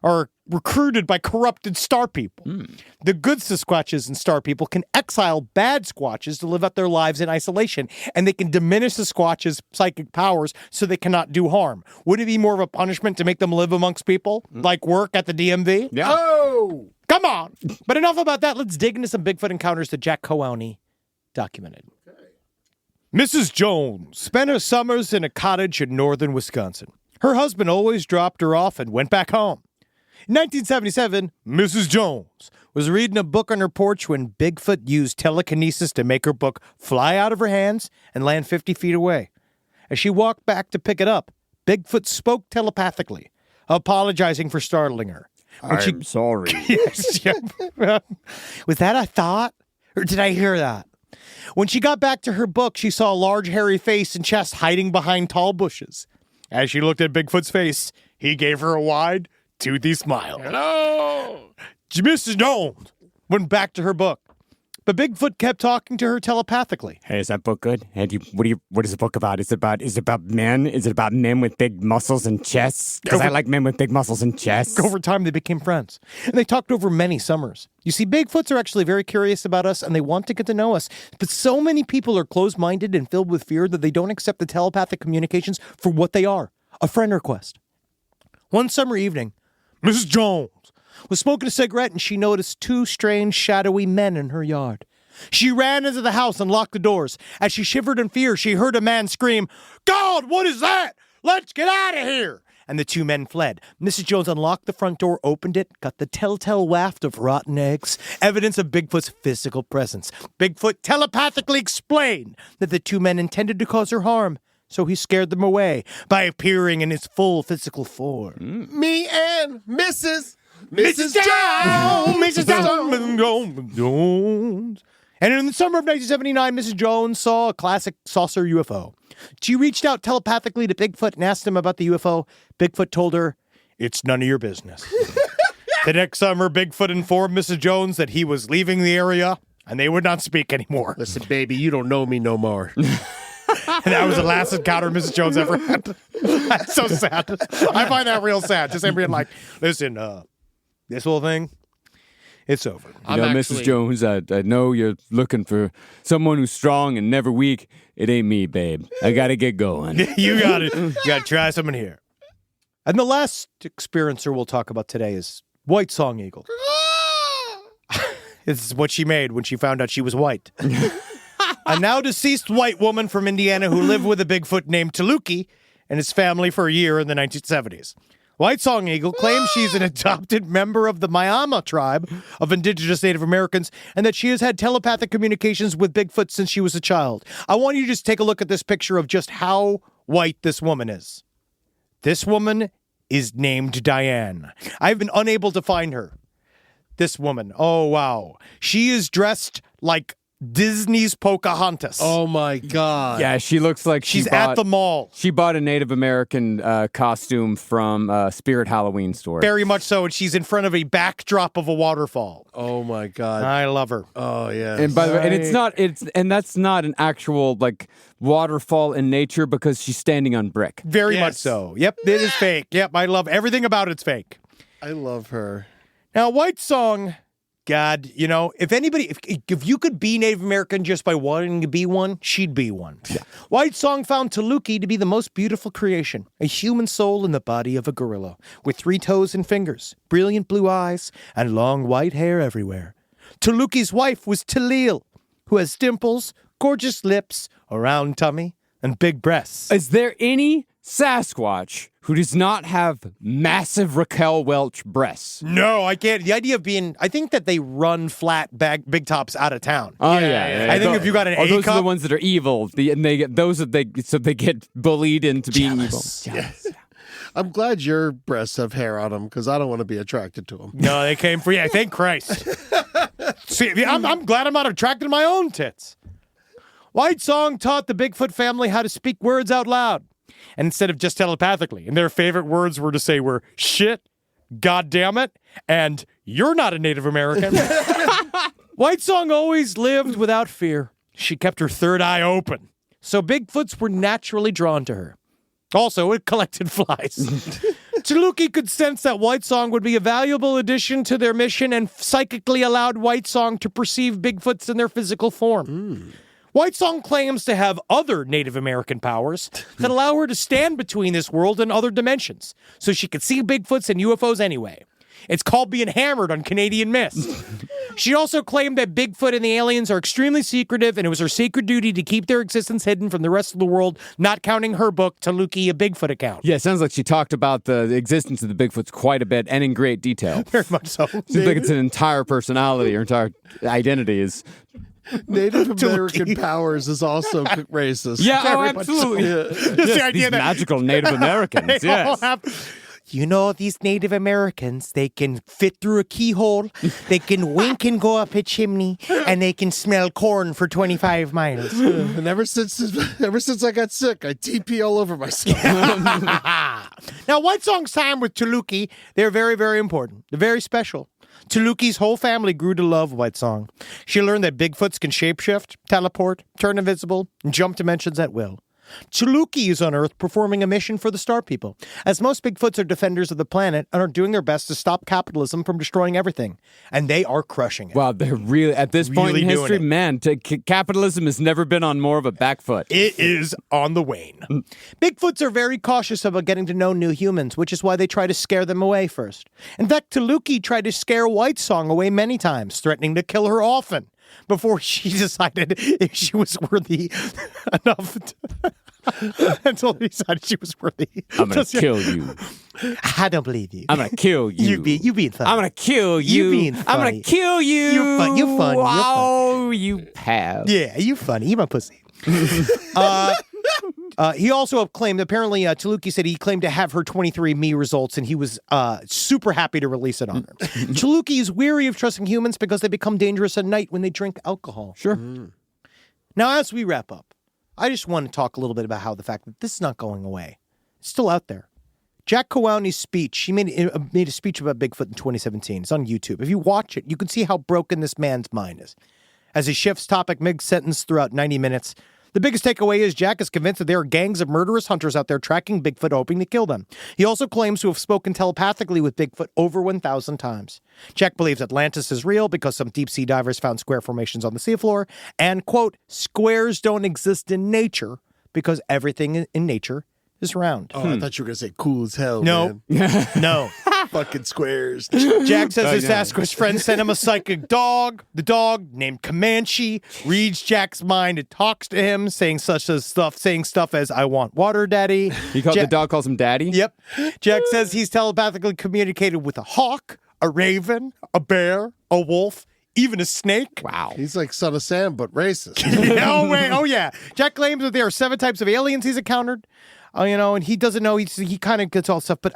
are recruited by corrupted star people. The good Sasquatches and star people can exile bad Squatches to live out their lives in isolation, and they can diminish the Squatches' psychic powers so they cannot do harm. Would it be more of a punishment to make them live amongst people, like work at the DMV? Yeah. Oh! Come on! But enough about that. Let's dig into some Bigfoot encounters that Jack Cowaney documented. Mrs. Jones spent her summers in a cottage in northern Wisconsin. Her husband always dropped her off and went back home. In 1977, Mrs. Jones was reading a book on her porch when Bigfoot used telekinesis to make her book fly out of her hands and land 50 feet away. As she walked back to pick it up, Bigfoot spoke telepathically, apologizing for startling her. I'm sorry. Yes. Yeah. Was that a thought? Or did I hear that? When she got back to her book, she saw a large hairy face and chest hiding behind tall bushes. As she looked at Bigfoot's face, he gave her a wide, toothy smile. Hello! Mrs. Jones went back to her book. But Bigfoot kept talking to her telepathically. Hey, is that book good? Hey, what is the book about? Is it about men? Is it about men with big muscles and chests? Because I like men with big muscles and chests. Over time, they became friends. And they talked over many summers. You see, Bigfoots are actually very curious about us, and they want to get to know us. But so many people are closed-minded and filled with fear that they don't accept the telepathic communications for what they are, a friend request. One summer evening, Mrs. Jones was smoking a cigarette, and she noticed two strange, shadowy men in her yard. She ran into the house and locked the doors. As she shivered in fear, she heard a man scream, "God, what is that? Let's get out of here!" And the two men fled. Mrs. Jones unlocked the front door, opened it, got the telltale waft of rotten eggs, evidence of Bigfoot's physical presence. Bigfoot telepathically explained that the two men intended to cause her harm, so he scared them away by appearing in his full physical form. Me and Mrs. Jones! Mrs. Jones! And in the summer of 1979, Mrs. Jones saw a classic saucer UFO. She reached out telepathically to Bigfoot and asked him about the UFO. Bigfoot told her, "It's none of your business." The next summer, Bigfoot informed Mrs. Jones that he was leaving the area and they would not speak anymore. Listen, baby, you don't know me no more. And that was the last encounter Mrs. Jones ever had. That's so sad. I find that real sad. Just being like, listen, this whole thing, it's over. Mrs. Jones, I know you're looking for someone who's strong and never weak. It ain't me, babe. I got to get going. You got it. You got to try someone here. And the last experiencer we'll talk about today is White Song Eagle. This is what she made when she found out she was white. A now deceased white woman from Indiana who lived with a Bigfoot named Taluki and his family for a year in the 1970s. White Song Eagle claims she's an adopted member of the Miama tribe of indigenous Native Americans and that she has had telepathic communications with Bigfoot since she was a child. I want you to just take a look at this picture of just how white this woman is. This woman is named Diane. I've been unable to find her. This woman, oh wow. She is dressed like Disney's Pocahontas. Oh my God. Yeah, she looks like she's at the mall. She bought a Native American costume from Spirit Halloween store. Very much so, and she's in front of a backdrop of a waterfall. Oh my God. I love her. Oh yeah. And by the way, and that's not an actual like waterfall in nature because she's standing on brick. Very much so. Yep, it is fake. Yep, I love everything about it's fake. I love her. Now, White Song, God, you know, if you could be Native American just by wanting to be one, she'd be one. Yeah. White Song found Taluki to be the most beautiful creation, a human soul in the body of a gorilla, with 3 toes and fingers, brilliant blue eyes, and long white hair everywhere. Taluki's wife was Talil, who has dimples, gorgeous lips, a round tummy, and big breasts. Is there any Sasquatch who does not have massive Raquel Welch breasts? No, I can't. The idea of I think that they run flat big tops out of town. Oh yeah. I think if you got an A those cup, are the ones that are evil. And they get those that they get bullied into being evil. Yes. I'm glad your breasts have hair on them because I don't want to be attracted to them. No, they came for thank Christ. See, I'm glad I'm not attracted to my own tits. White Song taught the Bigfoot family how to speak words out loud. And instead of just telepathically. And their favorite words were to say were shit, God damn it, and you're not a Native American. White Song always lived without fear. She kept her third eye open. So Bigfoots were naturally drawn to her. Also, it collected flies. Taluki could sense that White Song would be a valuable addition to their mission and psychically allowed White Song to perceive Bigfoots in their physical form. White Song claims to have other Native American powers that allow her to stand between this world and other dimensions, so she could see Bigfoots and UFOs anyway. It's called being hammered on Canadian Mist. She also claimed that Bigfoot and the aliens are extremely secretive, and it was her sacred duty to keep their existence hidden from the rest of the world, not counting her book, Taluki, a Bigfoot account. Yeah, it sounds like she talked about the existence of the Bigfoots quite a bit and in great detail. Very much so. Seems like it's an entire personality or entire identity is... Native American powers is also racist. Yeah, absolutely. So. Yes, these magical Native Americans, yes. You know, these Native Americans, they can fit through a keyhole, they can wink and go up a chimney, and they can smell corn for 25 miles. And ever since I got sick, I TP all over myself. Now, White Song's time with Taluki, they're very, very important. They're very special. Tuluki's whole family grew to love White Song. She learned that Bigfoots can shapeshift, teleport, turn invisible, and jump dimensions at will. Tuluki is on Earth performing a mission for the Star People, as most Bigfoots are defenders of the planet and are doing their best to stop capitalism from destroying everything. And they are crushing it. Wow, they're really, at this point Really in history, doing it. man, capitalism has never been on more of a back foot. It is on the wane. Bigfoots are very cautious about getting to know new humans, which is why they try to scare them away first. In fact, Tuluki tried to scare White Song away many times, threatening to kill her often, before she decided if she was worthy enough until he decided she was worthy. I'm going to kill you. I don't believe you. I'm going to kill you. You being funny. I'm going to kill you. You being funny. I'm going to kill you. You're funny. You're funny. Oh, you have. Yeah, you funny. You my pussy. He also claimed, apparently, Tuluki said he claimed to have her 23andMe results, and he was super happy to release it on her. Tuluki is weary of trusting humans because they become dangerous at night when they drink alcohol. Sure. Now, as we wrap up, I just want to talk a little bit about how the fact that this is not going away. It's still out there. Jack Kowalni's speech, he made a speech about Bigfoot in 2017. It's on YouTube. If you watch it, you can see how broken this man's mind is. As he shifts topic mid-sentence throughout 90 minutes, the biggest takeaway is Jack is convinced that there are gangs of murderous hunters out there tracking Bigfoot, hoping to kill them. He also claims to have spoken telepathically with Bigfoot over 1,000 times. Jack believes Atlantis is real because some deep-sea divers found square formations on the seafloor, and, quote, squares don't exist in nature because everything in nature is round. Oh, I thought you were going to say cool as hell, No. man. No. Fucking squares. Jack says his Sasquatch friend sent him a psychic dog. The dog, named Comanche, reads Jack's mind and talks to him, saying stuff as "I want water, Daddy." The dog calls him Daddy? Yep. Jack says he's telepathically communicated with a hawk, a raven, a bear, a wolf, even a snake. Wow. He's like Son of Sam, but racist. Oh yeah. Jack claims that there are 7 types of aliens he's encountered. And he doesn't know. He kind of gets all stuff, but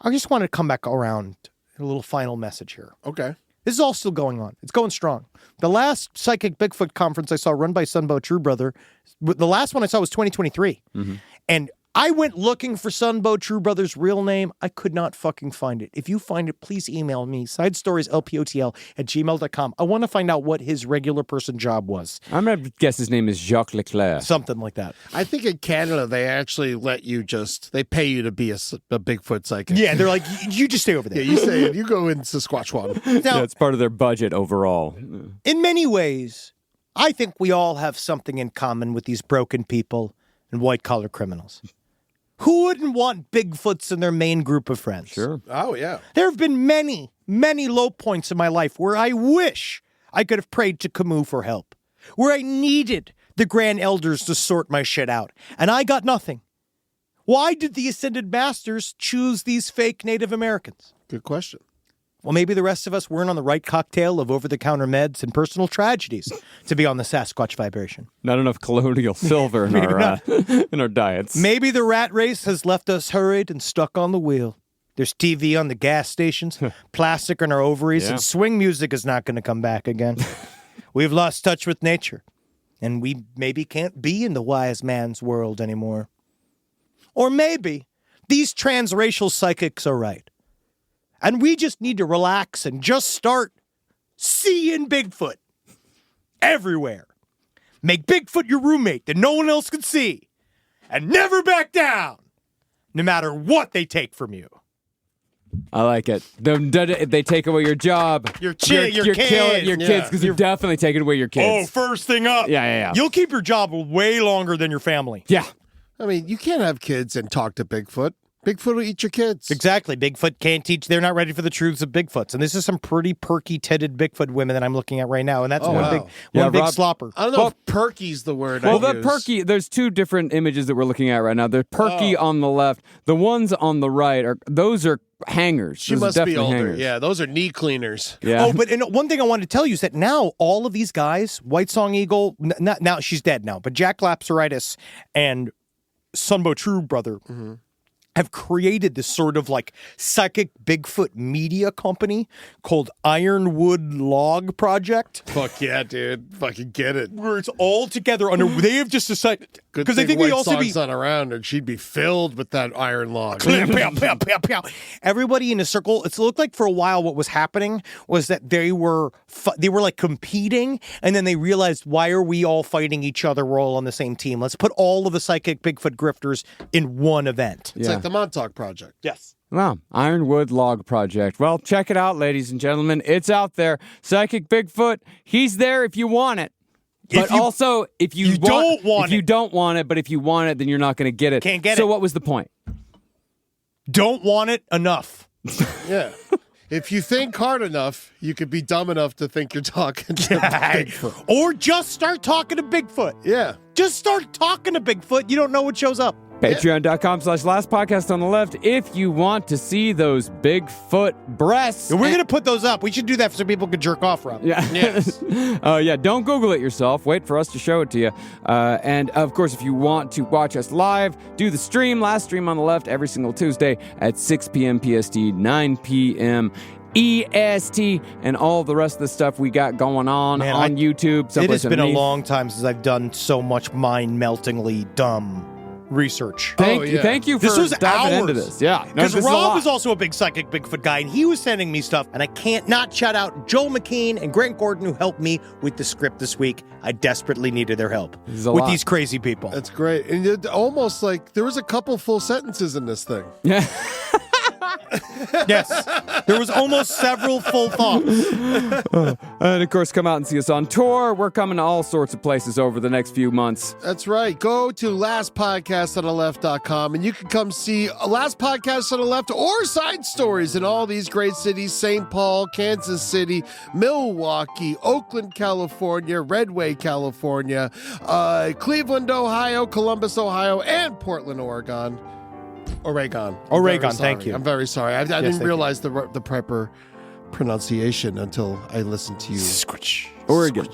I just want to come back around a little final message here. Okay. This is all still going on. It's going strong. The last Psychic Bigfoot conference I saw run by Sunbow True Brother, the last one I saw was 2023. Mm-hmm. And I went looking for Sunbow True Brother's real name. I could not fucking find it. If you find it, please email me, sidestorieslpotl@gmail.com. I want to find out what his regular person job was. I'm going to guess his name is Jacques Leclerc. Something like that. I think in Canada, they actually let you they pay you to be a Bigfoot psychic. Yeah, they're like, you just stay over there. Yeah, you stay, you go in Sasquatch-worshipping. Now, it's part of their budget overall. In many ways, I think we all have something in common with these broken people and white-collar criminals. Who wouldn't want Bigfoots in their main group of friends? Sure. Oh, yeah. There have been many, many low points in my life where I wish I could have prayed to Camus for help, where I needed the grand elders to sort my shit out, and I got nothing. Why did the Ascended Masters choose these fake Native Americans? Good question. Well, maybe the rest of us weren't on the right cocktail of over-the-counter meds and personal tragedies to be on the Sasquatch vibration. Not enough colonial silver in our diets. Maybe the rat race has left us hurried and stuck on the wheel. There's TV on the gas stations, plastic in our ovaries, and swing music is not going to come back again. We've lost touch with nature, and we maybe can't be in the wise man's world anymore. Or maybe these transracial psychics are right. And we just need to relax and just start seeing Bigfoot everywhere. Make Bigfoot your roommate that no one else can see. And never back down, no matter what they take from you. I like it. They take away your job. Your kids. Your kids, because you're definitely taking away your kids. Oh, first thing up. Yeah. You'll keep your job way longer than your family. Yeah. I mean, you can't have kids and talk to Bigfoot. Bigfoot will eat your kids. Exactly. Bigfoot can't teach. They're not ready for the truths of Bigfoots. And this is some pretty perky-titted Bigfoot women that I'm looking at right now. And that's one big slopper. I don't know if perky's the word Well, I the use. perky, there's 2 different images that we're looking at right now. The perky on the left. The ones on the right, those are hangers. She Those are must be definitely older. hangers. Yeah, those are knee cleaners. Yeah. Oh, but one thing I wanted to tell you is that now all of these guys, White Song Eagle, now she's dead now, but Jack Lapseritis and Sunbow True Brother, have created this sort of like Psychic Bigfoot media company called Ironwood Log Project. Fuck yeah, dude. Fucking get it. Where it's all together under, they have just decided, because I think White Sox not around and she'd be filled with that iron log. Everybody in a circle. It looked like for a while what was happening was that they were like competing, and then they realized, why are we all fighting each other? We're all on the same team. Let's put all of the Psychic Bigfoot grifters in one event. It's like the Montauk Project. Yes. Wow. Ironwood Log Project. Well, check it out, ladies and gentlemen. It's out there. Psychic Bigfoot, he's there if you want it. But also, if you don't want it, but if you want it, then you're not going to get it. Can't get it. So what was the point? Don't want it enough. Yeah. If you think hard enough, you could be dumb enough to think you're talking to Bigfoot. Or just start talking to Bigfoot. Yeah. Just start talking to Bigfoot. You don't know what shows up. Patreon.com/lastpodcast on the left if you want to see those Bigfoot breasts. We're going to put those up. We should do that so people can jerk off, Rob. Yeah. Yes. Yeah, don't Google it yourself. Wait for us to show it to you. And, of course, if you want to watch us live, do the stream, last stream on the left, every single Tuesday at 6 p.m. PST, 9 p.m. EST, and all the rest of the stuff we got going on YouTube. It has been a long time since I've done so much mind-meltingly dumb research. Thank you for diving into this. Yeah. Because Rob is also a big Psychic Bigfoot guy, and he was sending me stuff, and I can't not shout out Joel McKean and Grant Gordon, who helped me with the script this week. I desperately needed their help with these crazy people. That's great. And it almost like there was a couple full sentences in this thing. Yeah. Yes. There was almost several full thoughts. And, of course, come out and see us on tour. We're coming to all sorts of places over the next few months. That's right. Go to lastpodcastontheleft.com and you can come see Last Podcast on the Left or Side Stories in all these great cities: St. Paul, Kansas City, Milwaukee, Oakland, California, Redway, California, Cleveland, Ohio, Columbus, Ohio, and Portland, Oregon. Oregon, thank you. I'm very sorry. I didn't realize the proper pronunciation until I listened to you. Squatch. Oregon.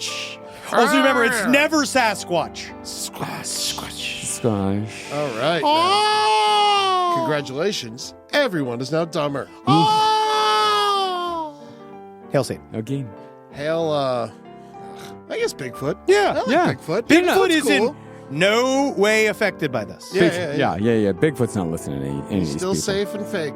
Also remember, it's never Sasquatch. Squash. All right. Oh! Congratulations. Everyone is now dumber. Oh! Hail Satan. Okay. Hail, I guess Bigfoot. Yeah. I like Bigfoot. Bigfoot is in no way affected by this. Yeah. Bigfoot's not listening to any of these Still people. safe and fake.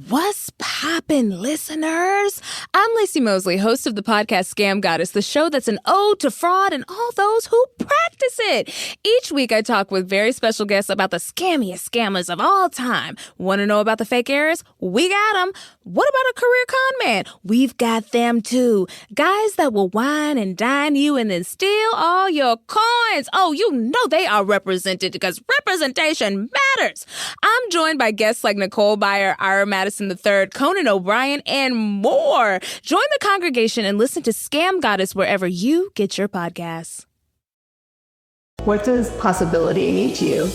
What's poppin', listeners? I'm Lacey Mosley, host of the podcast Scam Goddess, the show that's an ode to fraud and all those who practice it. Each week, I talk with very special guests about the scammiest scammers of all time. Want to know about the fake errors? We got them. What about a career con man? We've got them too. Guys that will wine and dine you and then steal all your coins. Oh, you know they are represented because representation matters. I'm joined by guests like Nicole Byer, Ira Madison III, Conan O'Brien, and more. Join the congregation and listen to Scam Goddess wherever you get your podcasts. What does possibility mean to you?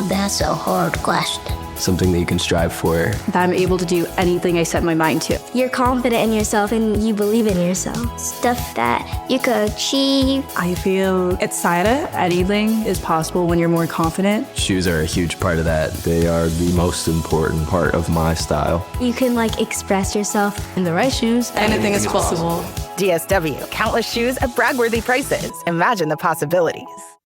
That's a hard question. Something that you can strive for. That I'm able to do anything I set my mind to. You're confident in yourself and you believe in yourself. Stuff that you could achieve. I feel excited. Anything is possible when you're more confident. Shoes are a huge part of that. They are the most important part of my style. You can express yourself. In the right shoes, anything is possible. DSW, countless shoes at brag-worthy prices. Imagine the possibilities.